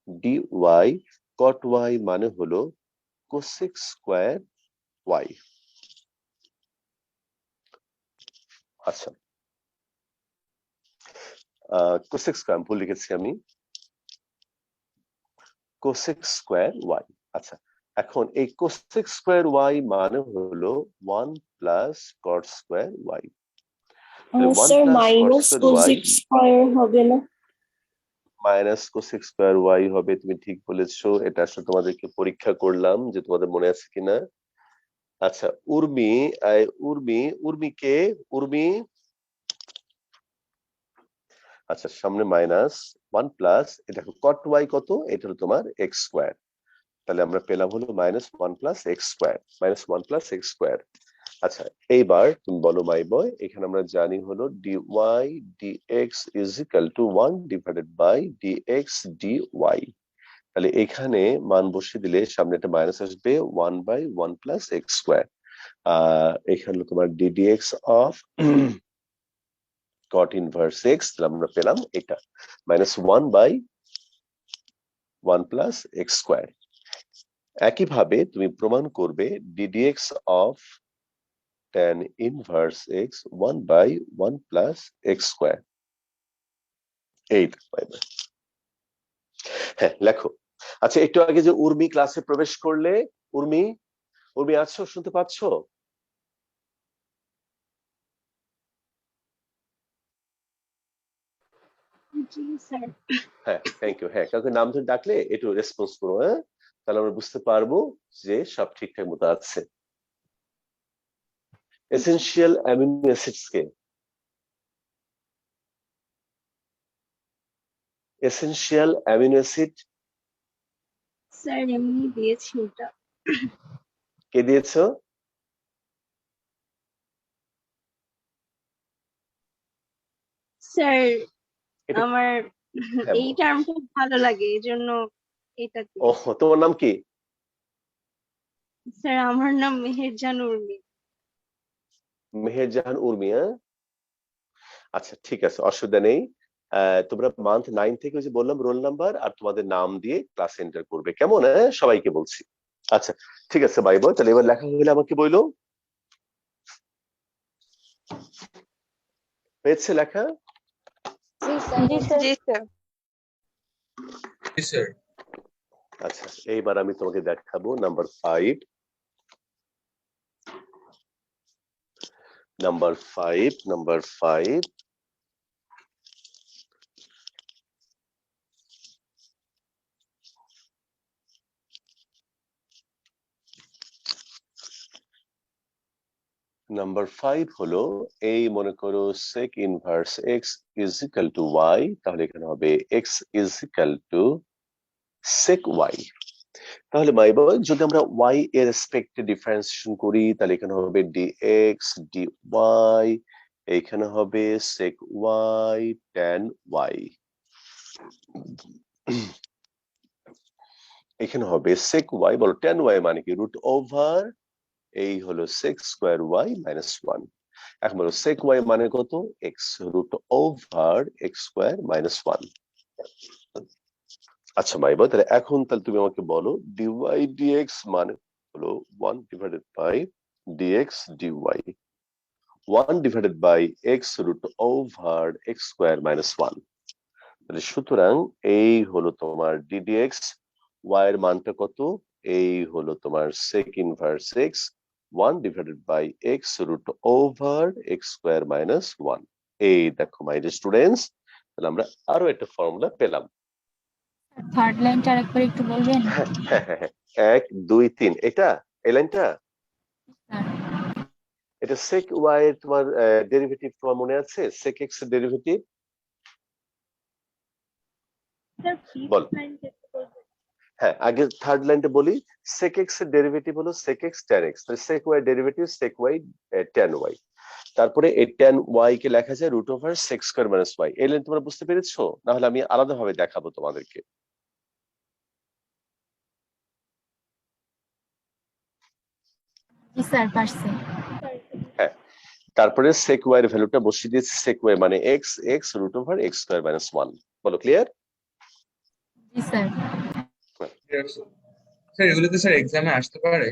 dy cot y মানে হলো cosec স্কয়ার y। আচ্ছা, cosec স্কয়ার ভুল লিখেছি আমি, cosec স্কয়ার y। আচ্ছা, এখন এই cosec স্কয়ার y মানে হলো 1 plus cot square y। Sir minus cosec square হবে না? মাইনাস কোসেক স্কয়ার y হবে, তুমি ঠিক বলেছো। এটা আসলে তোমাদেরকে পরীক্ষা করলাম যে তোমাদের মনে আছে কিনা। আচ্ছা, উর্মি, উর্মি কে? উর্মি, আচ্ছা সামনে মাইনাস 1 প্লাস, দেখো cot y কত, এটা হলো তোমার x স্কয়ার। তাহলে আমরা পেলাম হলো -1 plus x square, -1 plus x square. আচ্ছা, এইবার তুমি বলো মাই বয়, এখানে আমরা জানি হলো dy dx is equal to 1 divided by dx dy। তাহলে এখানে মান বসিয়ে দিলে সামনে একটা মাইনাস আসবে, 1 বাই 1 প্লাস এক্স স্কোয়ার। এখানে তোমার ddx of cot inverse x, তাহলে আমরা পেলাম এটা -1 বাই 1 প্লাস এক্স স্কোয়ার। একইভাবে তুমি প্রমাণ করবে ddx of tan inverse x 1 by 1 plus x square, এইটা পাইবে। হ্যাঁ লেখো। আচ্ছা, একটু আগে যে উর্মি ক্লাসে প্রবেশ করলে, উর্মি, উর্মি আছো, শুনতে পাচ্ছ? জি স্যার। হ্যাঁ থ্যাংক ইউ। হ্যাঁ, কাউকে নাম ধরে ডাকলে একটু রেসপন্স করো, হ্যাঁ, তাহলে আমরা বুঝতে পারবো যে সব ঠিকঠাক মতো আছে। এসেনশিয়াল অ্যামিনো অ্যাসিডস কে? এসেনশিয়াল অ্যামিনো অ্যাসিড স্যার এমনি দিয়েছি ওটা। কে দিয়েছো? স্যার এটা আমার হ্যাঁ, এই টার্মটা ভালো লাগে, এজন্য এটা ও তোমার নাম কি? স্যার আমার নাম মেহেরজান উর্মি। মেহেরজাহান উর্মি, হ্যাঁ। আচ্ছা ঠিক আছে, অসুবিধা নেই। তোমরা মান্থ 9 থেকে যে বললাম রোল নাম্বার আর তোমাদের নাম দিয়ে ক্লাস এন্টার করবে, কেমন? হ্যাঁ, সবাইকে বলছি। আচ্ছা ঠিক আছে বাই বয়, তাহলে এবার লেখা হলে আমাকে বইলো। হয়েছে লেখা? জি স্যার। জি স্যার। জি স্যার। আচ্ছা, এইবার আমি তোমাকে দেখাবো নাম্বার 5। নাম্বার 5 নাম্বার 5 হলো এই মনে করো sec inverse x is equal two y, তাহলে এখানে হবে x is equal two sec y। তাহলে মাই বয় যদি আমরা y এর রেসপেক্টে ডিফারেন্সিয়েশন করি তাহলে এখানে হবে dx dy, এইখানে হবে sec y tan y, এখানে হবে sec y, বলো tan y মানে কি রুট ওভার এই হলো sec স্কয়ার y মাইনাস 1। এখন বলো sec y মানে কত, x root over x square minus 1। আচ্ছা মাই বয় তাহলে এখন তাহলে তুমি আমাকে বলো dy dx মানে হলো 1 divided by dx dy, 1 divided by x root over x square minus 1। তাহলে সুতরাং এই হলো তোমার ddx, y এর মানটা কত, এই হলো তোমার sec inverse x 1 divided by x root over x square minus 1। এই দেখো মাই স্টুডেন্টস, তাহলে আমরা আরো একটা ফর্মুলা পেলাম। থার্ড লাইনটা আরেকবার একটু বলবেন? হ্যাঁ 1 2 3 এটা এই লাইনটা, এটা sec y এর তোমার ডেরিভেটিভ তোমার মনে আছে, sec x এর ডেরিভেটিভ বল। হ্যাঁ আগে থার্ড লাইনটা বলি, sec x এর ডেরিভেটিভ হলো sec x tan x, তাহলে sec y derivative sec y tan y, তারপরে এই tan y কে লেখা যায় root over sec square minus y। এই লাইন তোমরা বুঝতে পেরেছো? না হলে আমি আলাদাভাবে দেখাবো তোমাদেরকে। জি স্যার পারছি। হ্যাঁ তারপরে sec y এর ভ্যালুটা বসিয়ে দিয়েছি, sec y মানে x, x root over x square minus 1। বলো ক্লিয়ার? জি স্যার। স্যার এগুলো তো স্যার এক্সামে আসতে পারে?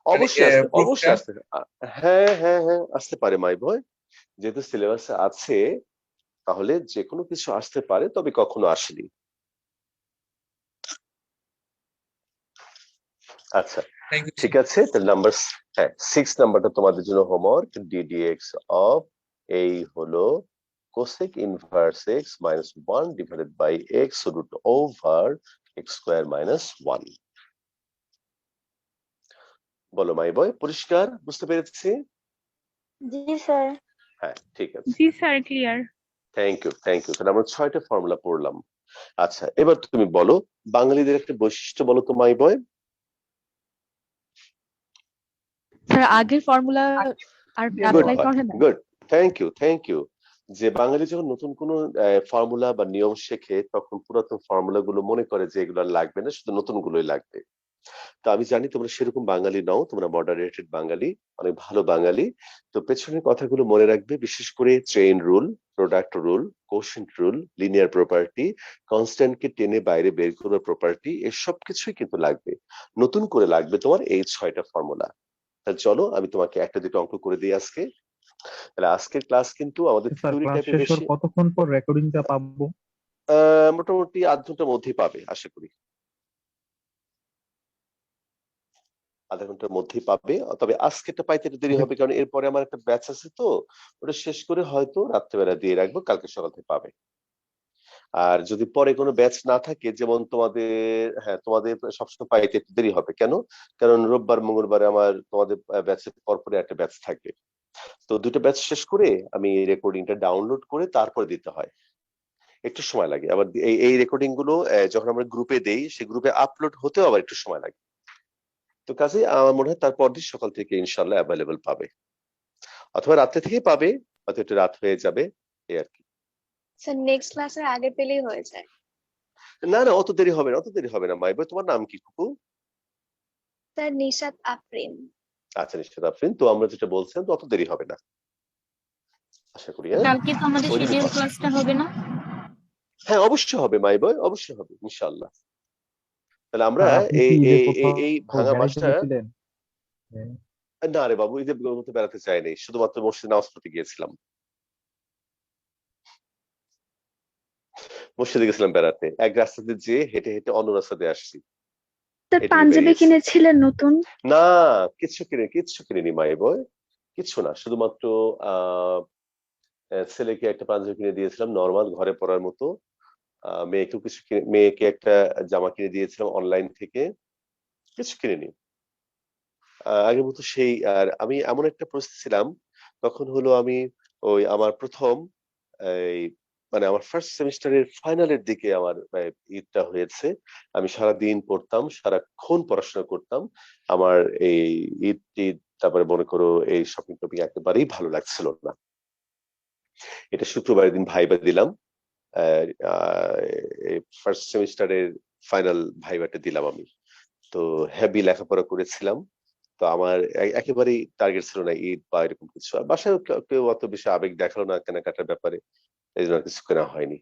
অবশ্যই প্রুফটা আসতে হ্যাঁ আসতে পারে মাই বয়, যেহেতু সিলেবাসে আছে তাহলে যে কোনো কিছু আসতে পারে, তবে কখনো আসেনি। আচ্ছা থ্যাংক ইউ ঠিক আছে, তাহলে নাম্বার 6 নাম্বারটা তোমাদের জন্য হোমওয়ার্ক, ddx অফ এই হলো cosec inverse x minus 1 divided by x root over x square minus 1। বলো মাই বয়, পরিষ্কার বুঝতে পেরেছি? জি স্যার। হ্যাঁ ঠিক আছে, জি স্যার ক্লিয়ার। থ্যাংক ইউ তাহলে আমরা 6টা ফর্মুলা পড়লাম। আচ্ছা এবার তুমি বলো বাঙালিদের একটা বৈশিষ্ট্য বলো তো মাই বয়। স্যার আগের ফর্মুলা আর গুড অ্যাপ্লাই করে না? Good, thank you. যে বাঙালি যখন নতুন কোনো ফর্মুলা বা নিয়ম শেখে তখন পুরাতন ফর্মুলা গুলো মনে করে যে এগুলো আর লাগবে না, শুধু নতুন গুলোই লাগবে। তো আমি জানি তোমরা সেরকম বাঙালি নও, তোমরা মডারেটেড বাঙালি, অনেক ভালো বাঙালি। তো পেছনের কথাগুলো মনে রাখবে, বিশেষ করে chain rule, product rule, quotient rule, linear property, constant কে টেনে বাইরে বের করার প্রপার্টি, এসব কিছুই কিন্তু লাগবে। নতুন করে লাগবে তোমার এই 6টা ফর্মুলা। তাহলে চলো আমি তোমাকে একটা দুটো অঙ্ক করে দিই আজকে। তাহলে আজকের ক্লাস কিন্তু আমাদের স্যার থিওরি ক্লাস টাইপের শেষ বেশি, হওয়ার কতক্ষণ পর রেকর্ডিংটা পাবো? মোটামুটি আধ ঘন্টার মধ্যেই পাবে আশা করি, আধা ঘন্টার মধ্যেই পাবে। তবে আজকেটা পাইতে একটু দেরি হবে, কারণ এরপরে আমার একটা ব্যাচ আছে, তো ওটা শেষ করে হয়তো রাত্রেবেলা দিয়ে রাখবো, কালকে সকাল থেকে পাবে। আর যদি পরে কোনো ব্যাচ না থাকে, যেমন তোমাদের সবসময় পাইতে একটু দেরি হবে, কেন? কারণ রোববার মঙ্গলবারে আমার তোমাদের ব্যাচের পরপরে একটা ব্যাচ থাকবে, তো দুটো ব্যাচ শেষ করে আমি রেকর্ডিংটা ডাউনলোড করে তারপরে দিতে হয়, একটু সময় লাগে। আবার এই রেকর্ডিং গুলো যখন আমরা গ্রুপে দেই, সেই গ্রুপে আপলোড হতেও আবার একটু সময় লাগে। তো কাজে আমার মনে হয় তারপর দিন সকাল থেকে ইনশাল্লাহ অ্যাভেলেবল পাবে, অথবা রাত্রে থেকেই পাবে, হয়তো একটু রাত হয়ে যাবে এই আর কি। স্যার নেক্সট ক্লাসের আগে পেলেই হয়ে যায়। না অত দেরি হবে না মাইবো। তোমার নাম কি কুকু? স্যার নিশাত আফরিন। আচ্ছা নিশ্চিত আফরিন, তো আমরা যেটা বলছিলাম তো অত দেরি হবে না আশা করি। কালকে তো আমাদের শিডিউল ক্লাসটা হবে না? হ্যাঁ অবশ্যই হবে মাইবো, অবশ্যই হবে ইনশাআল্লাহ। তাহলে আমরা আপনি কি ঈদে কোথাও এই ভাঙা বেড়াইতে বাসটা, গেছিলেন? না রে বাবু ঈদে বেড়াতে চাইনি, শুধুমাত্র মসজিদে নামাজ পড়তে গিয়েছিলাম। মসজিদে গেছিলাম বেড়াতে, এক রাস্তাতে যেয়ে হেঁটে হেঁটে অন্য রাস্তাতে আসছি। স্যার এটুকু পাঞ্জাবি বেরিয়েছি। কিনেছিলেন নতুন? না, কিচ্ছু কিনিনি মাই বয়, কিচ্ছু না, শুধুমাত্র ছেলেকে একটা পাঞ্জাবি কিনে দিয়েছিলাম নর্মাল ঘরে পরার মতো। মেয়েকে একটা জামা কিনে দিয়েছিলাম অনলাইন থেকে, কিছু কিনিনি। আগের মতো সেই, আর আমি এমন একটা পরিস্থিতি ছিলাম, তখন হলো আমি ওই আমার প্রথম এই মানে আমার ফার্স্ট সেমিস্টারের ফাইনালের দিকে আমার ঈদটা হয়েছে। আমি সারাদিন পড়তাম, সারাক্ষণ পড়াশোনা করতাম। আমার এই ঈদ তারপরে মনে করো এই শপিং টপিং একেবারেই ভালো লাগছিল না। এটা শুক্রবারের দিন ভাইবা দিলাম, ফার্স্ট সেমিস্টারের ফাইনাল ভাইবাটা দিলাম আমি। তো হেভি লেখাপড়া করেছিলাম। তো আমার একেবারেই টার্গেট ছিল না ঈদ বা এরকম কিছু। আর বাসায় কেউ অত বেশি আবেগ দেখালো না কেনাকাটার ব্যাপারে, এই জন্য আর কিছু কেনা হয়নি।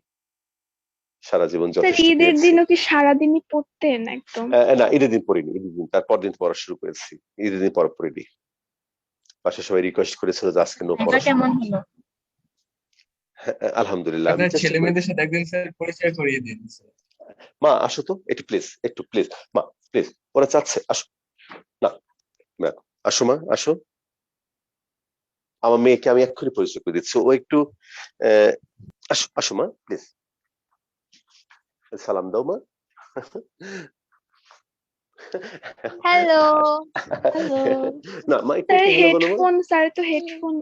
সারা জীবন স্যার যথেষ্ট ঈদের কিনেছি। দিনও কি সারাদিনই পড়তেন একদম? না, ঈদের দিন পড়িনি, ঈদের দিন তারপর দিন পড়া শুরু করেছি, ঈদের দিন পড়া পড়িনি। বাসায় সবাই রিকোয়েস্ট করেছিল যে আজকে নো পড়াশোনা। কেমন হলো? আলহামদুলিল্লাহ, আমি আপনার চেষ্টা ছেলে করি। মেয়েদের সাথে একদিন স্যার পরিচয় করিয়ে দিন স্যার। মা আসো তো একটু প্লিজ, একটু প্লিজ মা, প্লিজ, ওরা চাচ্ছে আসো। না মা, আসো মা, আসো। আমার মেয়েকে আমি এক্ষুনি পরিচয় করে দিচ্ছি, ও একটু আসো আসো মা প্লিজ, সালাম দাও মা। হ্যালো। হ্যালো। না মা, একটু স্যার hello বলো মা। হেডফোন, স্যার তো হেডফোন।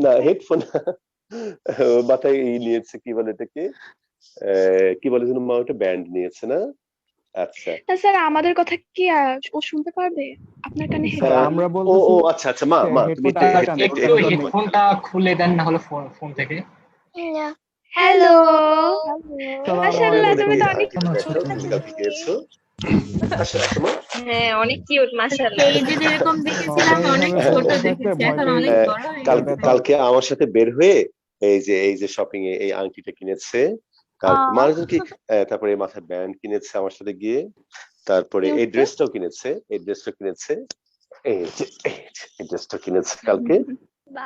না হেডফোন মাথায় নিয়েছে, কি বলে এটাকে, কি বলে যেন মা, ওটা ব্যান্ড নিয়েছে না? আচ্ছা না স্যার, আমাদের কথা কি ও শুনতে পারবে? আপনার কানে স্যার হেডফোন। আমরা ও বলতেছি ও আচ্ছা আচ্ছা, মা মা তুমি হেডফোনটা লাগান, একটু ওটার জন্যই। হেডফোনটা খুলে দেন না হলে ফোন থেকে। হ্যালো। আসসালামু মাশাআল্লাহ, আলাইকুম। তুমি তো অনেক দেখো তুমি কালকে গিয়েছো। আসো আসো মা। হ্যাঁ, অনেক কিউট মাশাআল্লাহ। স্টেজে যেরকম দেখেছিলাম অনেক স্বাভাবিকভাবে ছোট বসে থাকলে দেখেছি, ভয় এখন পেয়ে অনেক যায়। বড় হয়ে ভয় গেছে। পেয়ে কালকে আমার সাথে বের হয়ে এই যে শপিং এ এই আংটিটা কিনেছে, মানুষজন কি, তারপরে এই মাথায় ব্যান্ড কিনেছে আমার সাথে গিয়ে, তারপরে এই ড্রেসটাও কিনেছে, এই ড্রেসটা কিনেছে কালকে।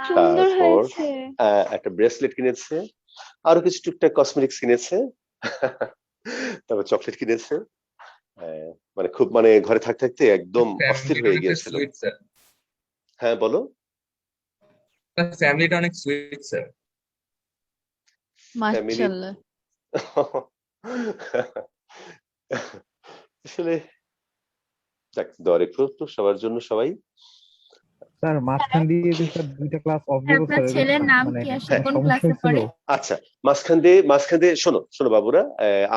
সুন্দর তারপর হয়েছে। একটা ব্রেসলেট কিনেছে, আরো কিছু টুকটাক কসমেটিক্স কিনেছে, তারপর চকলেট কিনেছে। মানে খুব মানে ঘরে থাকতে থাকতে একদম অস্থির ফ্যামিলিটা হয়ে অনেক গিয়েছিল। Sweet sir. হ্যাঁ বলো। ফ্যামিলিটা অনেক সুইট স্যার। ফ্যামিলি মাশাআল্লাহ। আসলে যাক, দোয়া রেখো তো সবার জন্য সবাই। স্যার মাঝখান দিয়ে যে স্যার 2টা ক্লাস অফ গেল আপনার স্যার, এটা ছেলের নাম মানে কি আসলে, কোনো কোন সমস্যা ক্লাসে হয়েছিল? পড়ে? আচ্ছা, মাঝখান দিয়ে শোনো বাবুরা,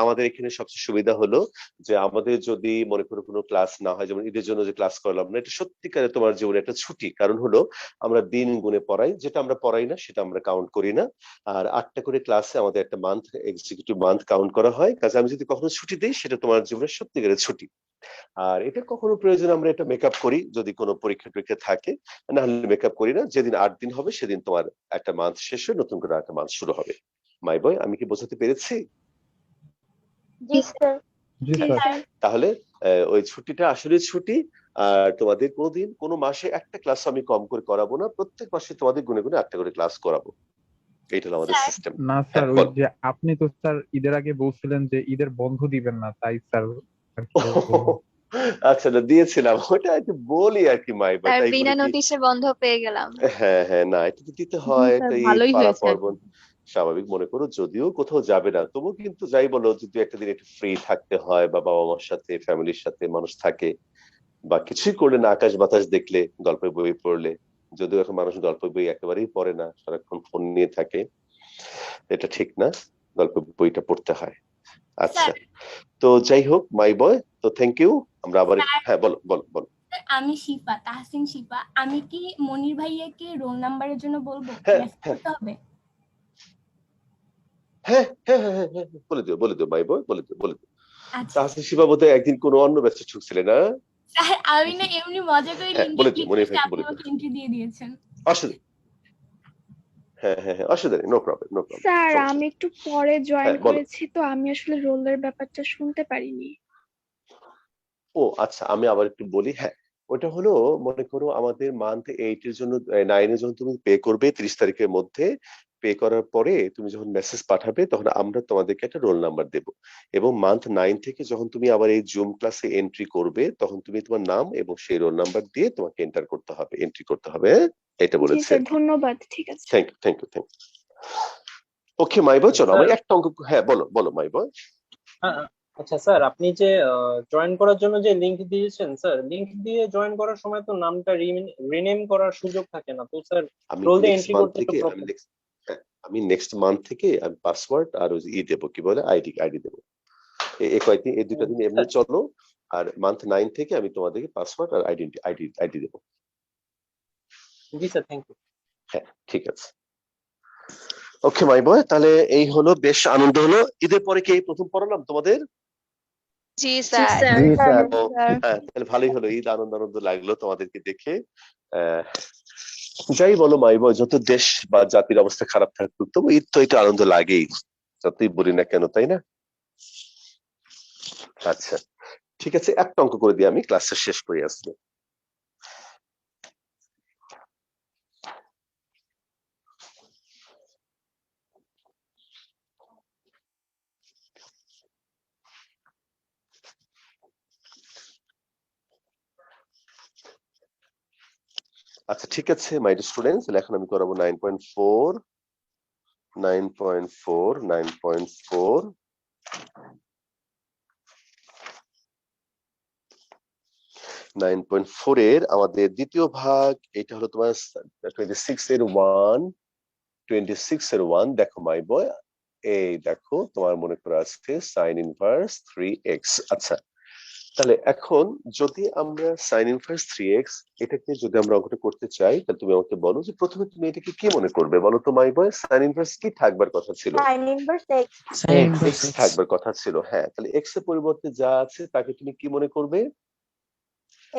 আমাদের এখানে সবচেয়ে সুবিধা হলো যে আমাদের যদি মনে করো কোনো ক্লাস না হয়, যেমন ঈদের জন্য যে ক্লাস করলাম না, এটা সত্যিকারে তোমার জীবনে একটা ছুটি। কারণ হলো আমরা দিন গুণে পড়াই, যেটা আমরা পড়াই না সেটা আমরা কাউন্ট করি না। আর 8টা করে ক্লাসে আমাদের একটা মান্থ, এক্সিকিউটিভ মান্থ কাউন্ট করা হয়। কাজে আমি যদি কখনো ছুটি দিই, সেটা তোমার জীবনের সত্যিকারের ছুটি। আর এটা কখনো প্রয়োজনে আমরা এটা মেকআপ করি যদি কোনো পরীক্ষা থাকে, না হলে মেকআপ করি না। যেদিন 8 দিন হবে সেদিন তোমার একটা মান্থ শেষ হয়ে নতুন করে একটা মান্থ শুরু হবে। মাই বয়, আমি কি বোঝাতে পেরেছি? জি স্যার। জি স্যার। তাহলে ওই ছুটিটা আসলে ছুটি। আর তোমাদের কোনোদিন কোনো মাসে একটা ক্লাস আমি কম করে করাবো না, প্রত্যেক মাসে তোমাদের গুনে গুনে 8টা করে ক্লাস করাবো। এইটা হলো আমাদের সিস্টেম। না হ্যাঁ স্যার, ওই বল। যে আপনি তো স্যার ঈদের আগে বলছিলেন যে ঈদের বন্ধ দিবেন না, তাই স্যার আর কি বললাম। আচ্ছা, না দিয়েছিলাম, ওটা একটু বলি আর কি মাই বয়, তার তাই বিনা বলে কি। নোটিশে বন্ধ পেয়ে গেলাম। হ্যাঁ না, এটা তো দিতে হয়, স্যার এটা ঈদ ভালোই পাড়া হয়েছে। পার্বণ স্বাভাবিক মনে করো। যদিও কোথাও যাবে না, তবু কিন্তু যাই বলো, যদি একটা দিন একটু ফ্রি থাকতে হয় বা বাবা মার সাথে ফ্যামিলির সাথে মানুষ থাকে, বা কিছুই করলে না, আকাশ বাতাস দেখলে, গল্পের বই পড়লে, যদিও এখন মানুষ গল্পের বই একেবারেই পড়ে না, সারাক্ষণ ফোন নিয়ে থাকে, এটা ঠিক না, গল্পের বইটা পড়তে হয়। আচ্ছা, তো যাই হোক মাই বয়, তো থ্যাংক ইউ। আমরা আবার হ্যাঁ বলো বলো বলো। আমি শিফা, তাহসিন শিফা। আমি কি মনির ভাইয়াকে রোল নাম্বারের জন্য বলবো? হ্যাঁ মেসেজ হ্যাঁ করতে হবে? হ্যাঁ, বলে দিও মাই বয়, বলে দিও। আচ্ছা তাহসিন শিবা বোধহয় একদিন কোনো অন্য ব্যাচে ঢুকছিলে না? স্যার, আমি না এমনি মজা করে হ্যাঁ লিংকে বলে দিও, ক্লিক মনির করছি, ভাইকে আপনি বলে দিও। আমাকে এন্ট্রি দিয়ে দিয়েছেন। অসুবিধা, হ্যাঁ অসুবিধা নেই, নো প্রবলেম। স্যার, আমি একটু পরে জয়েন বলো। করেছি তো, আমি আসলে রোলের ব্যাপারটা শুনতে পারিনি। ও আচ্ছা, আমি আবার একটু বলি। হ্যাঁ, ওটা হলো মনে করো আমাদের মান্থ 8 এর জন্য, 9 এর জন্য তুমি পে করবে 30 তারিখের মধ্যে। পে করার পরে তুমি যখন মেসেজ পাঠাবে তখন আমরা তোমাদেরকে একটা রোল নাম্বার দেব এবং মান্থ 9 থেকে যখন তুমি আবার এই জুম ক্লাসে এন্ট্রি করবে তখন তুমি তোমার নাম এবং সেই রোল নাম্বার দিয়ে তোমাকে এন্টার করতে হবে, এন্ট্রি করতে হবে, হ্যাঁ? এটা জি বলেছে। স্যার, ধন্যবাদ। ঠিক আছে। Thank you. ওকে মাইবা, চলো আমার একটা অঙ্ক, হ্যাঁ বলো মাইবা। আচ্ছা স্যার, আপনি যে জয়েন করার জন্য যে লিংক দিয়েছেন স্যার, লিংক দিয়ে জয়েন করার সময় তো নামটা রিনেম করার সুযোগ থাকে না, তো স্যার আমি রোল দিয়ে নেক্সট এন্ট্রি মান্থ করতে তো থেকে প্রবলেম। আমি নেক্সট মান্থ থেকে আমি পাসওয়ার্ড আর ওই দেবো, কি বলে আইডি দেবো। এই কয়েকদিন, এই দুটা দিন এমনি চলো, আর মান্থ 9 থেকে আমি তোমাদেরকে পাসওয়ার্ড আর আইডি দেবো। জি স্যার, থ্যাংক ইউ। হ্যাঁ ঠিক আছে। ওকে মাই বয়, তাহলে এই হলো, বেশ আনন্দ হলো। ঈদের পরে কি এই প্রথম পড়ালাম তোমাদের? জি স্যার। হ্যাঁ তাহলে ভালোই হলো, ঈদ আনন্দ লাগলো তোমাদেরকে দেখে। যাই বলো মাই বয়, যত দেশ বা জাতির অবস্থা খারাপ থাকুক তবু ঈদ তো একটু আনন্দ লাগেই, যতই বলি না কেন, তাই না? আচ্ছা ঠিক আছে, একটা অঙ্ক করে দিয়ে আমি ক্লাসটা শেষ করে আসবো। আচ্ছা ঠিক আছে মাই স্টুডেন্টস, এখন আমি করাবো 9.4 9.4 এর আমাদের দ্বিতীয় ভাগ। এটা হলো তোমার 26 এর 1 দেখো মাই বয়, এই দেখো তোমার মনে করে আসছে সাইন ইনভার্স 3x। আচ্ছা তাহলে এখন যদি আমরা সাইন ইনভার্স 3x এটাকে যদি আমরা অঙ্কটা করতে চাই, তাহলে তুমি আমাকে বলো যে প্রথমে তুমি এটাকে কি মনে করবে, বলো তো মাই বয়। সাইন ইনভার্স কি থাকবার কথা ছিল? Sign inverse x. x থাকবার কথা ছিল, হ্যাঁ। তাহলে x এর পরিবর্তে যা আছে তাকে তুমি কি মনে করবে?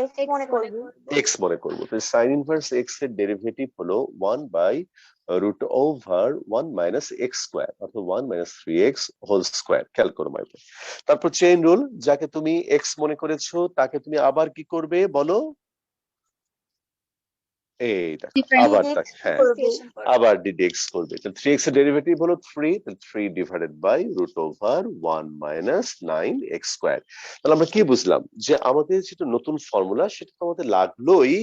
এক্স মনে করব। x মনে করবো। তো সাইন ইনভার্স x এর ডেরিভেটিভ হলো 1/√1 - x স্কয়ার, অর্থাৎ 1 - 3x হোল স্কয়ার। খেয়াল করো মাই বয়। তারপর চেইন রুল, যাকে তুমি x মনে করেছো তাকে তুমি আবার কি করবে বলো? এই দেখো আবার তাকে, হ্যাঁ আবার ডিডেক্স করবে। তাহলে 3x এর ডেরিভেটিভ হলো 3, তাহলে 3 ডিভাইডেড বাই √1 - 9x স্কয়ার। তাহলে আমরা কি বুঝলাম, যে আমাদের যেটা নতুন ফর্মুলা সেটা তো আমাদের লাগলোই,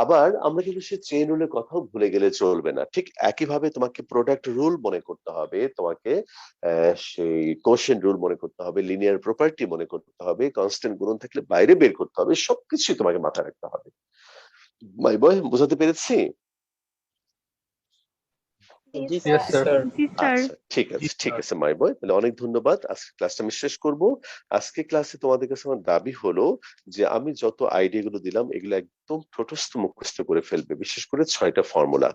আবার আমরা কিন্তু সেই চেইন রুলের কথাও ভুলে গেলে চলবে না। ঠিক একইভাবে তোমাকে প্রোডাক্ট রুল মনে করতে হবে, তোমাকে সেই কোশেন্ট রুল মনে করতে হবে, লিনিয়ার প্রপার্টি মনে করতে হবে, কনস্ট্যান্ট গুণন থাকলে বাইরে বের করতে হবে, সবকিছুই তোমাকে মাথায় রাখতে হবে। মাই বয়, বুঝাতে পেরেছি? আচ্ছা ঠিক আছে মাই বয়, তাহলে অনেক ধন্যবাদ। আজকে ক্লাসটা আমি শেষ করব। আজকে ক্লাসে তোমাদের কাছে আমার দাবি হলো যে আমি যত আইডিয়া গুলো দিলাম এগুলো একদম ঠোঁটস্থ মুখস্থ করে ফেলবে, বিশেষ করে 6টা ফর্মুলা।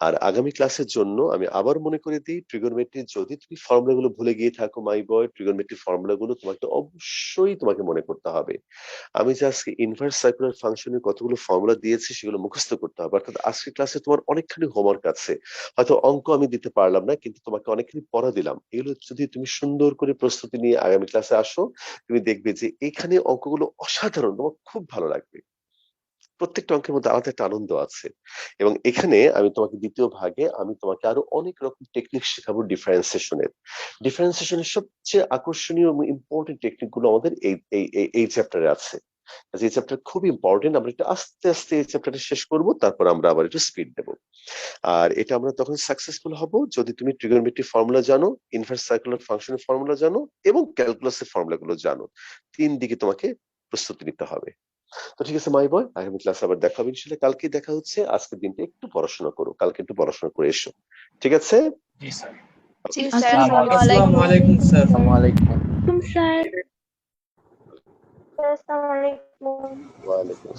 আর আগামী ক্লাসের জন্য আমি আবার মনে করে দিই, ট্রিগোনোমেট্রি যদি তুমি ফর্মুলা গুলো ভুলে গিয়ে থাকো মাই বয়, ট্রিগোনোমেট্রি ফর্মুলা গুলো তোমাকে অবশ্যই মনে করতে হবে। আমি যে আজকে ইনভার্স সার্কুলার ফাংশনের কতগুলো ফর্মুলা দিয়েছি সেগুলো মুখস্থ করতে হবে। অর্থাৎ আজকে ক্লাসে তোমার অনেকখানি হোমওয়ার্ক আছে, হয়তো অঙ্ক আমি দিতে পারলাম না, কিন্তু তোমাকে অনেকখানি পড়া দিলাম। এগুলো যদি তুমি সুন্দর করে প্রস্তুতি নিয়ে আগামী ক্লাসে আসো, তুমি দেখবে যে এখানে অঙ্কগুলো অসাধারণ, তোমার খুব ভালো লাগবে। প্রত্যেকটা অঙ্কের মধ্যে আলাদা একটা আনন্দ আছে। এবং এখানে আমি তোমাকে দ্বিতীয় ভাগে আমি তোমাকে আরো অনেক রকম টেকনিক শেখাবো ডিফারেন্সিয়েশনের সবচেয়ে আকর্ষণীয় এবং ইম্পর্টেন্ট টেকনিক গুলো আমাদের এই চ্যাপ্টারে আছে। এই চ্যাপ্টার খুব ইম্পর্টেন্ট, আমরা একটু আস্তে আস্তে এই চ্যাপ্টারটা শেষ করব, তারপর আমরা আবার একটু স্পিড দেব। আর এটা আমরা তখন সাকসেসফুল হব যদি তুমি ট্রিগোনোমেট্রি ফর্মুলা জানো, ইনভার্স সার্কুলার ফাংশনের ফর্মুলা জানো এবং ক্যালকুলাসের ফর্মুলা গুলো জানো। 3 দিকে তোমাকে প্রস্তুতি নিতে হবে। তো ঠিক আছে মাই বয়, আগামী ক্লাসে আবার দেখা হবে ইনশাআল্লাহ। কালকে দেখা হচ্ছে। আজকের দিনটা একটু পড়াশোনা করো, কালকে একটু পড়াশোনা করে এসো, ঠিক আছে? জি স্যার। জি স্যার। আসসালামু আলাইকুম স্যার। স্যার। আসসালামু আলাইকুম। ওয়ালাইকুম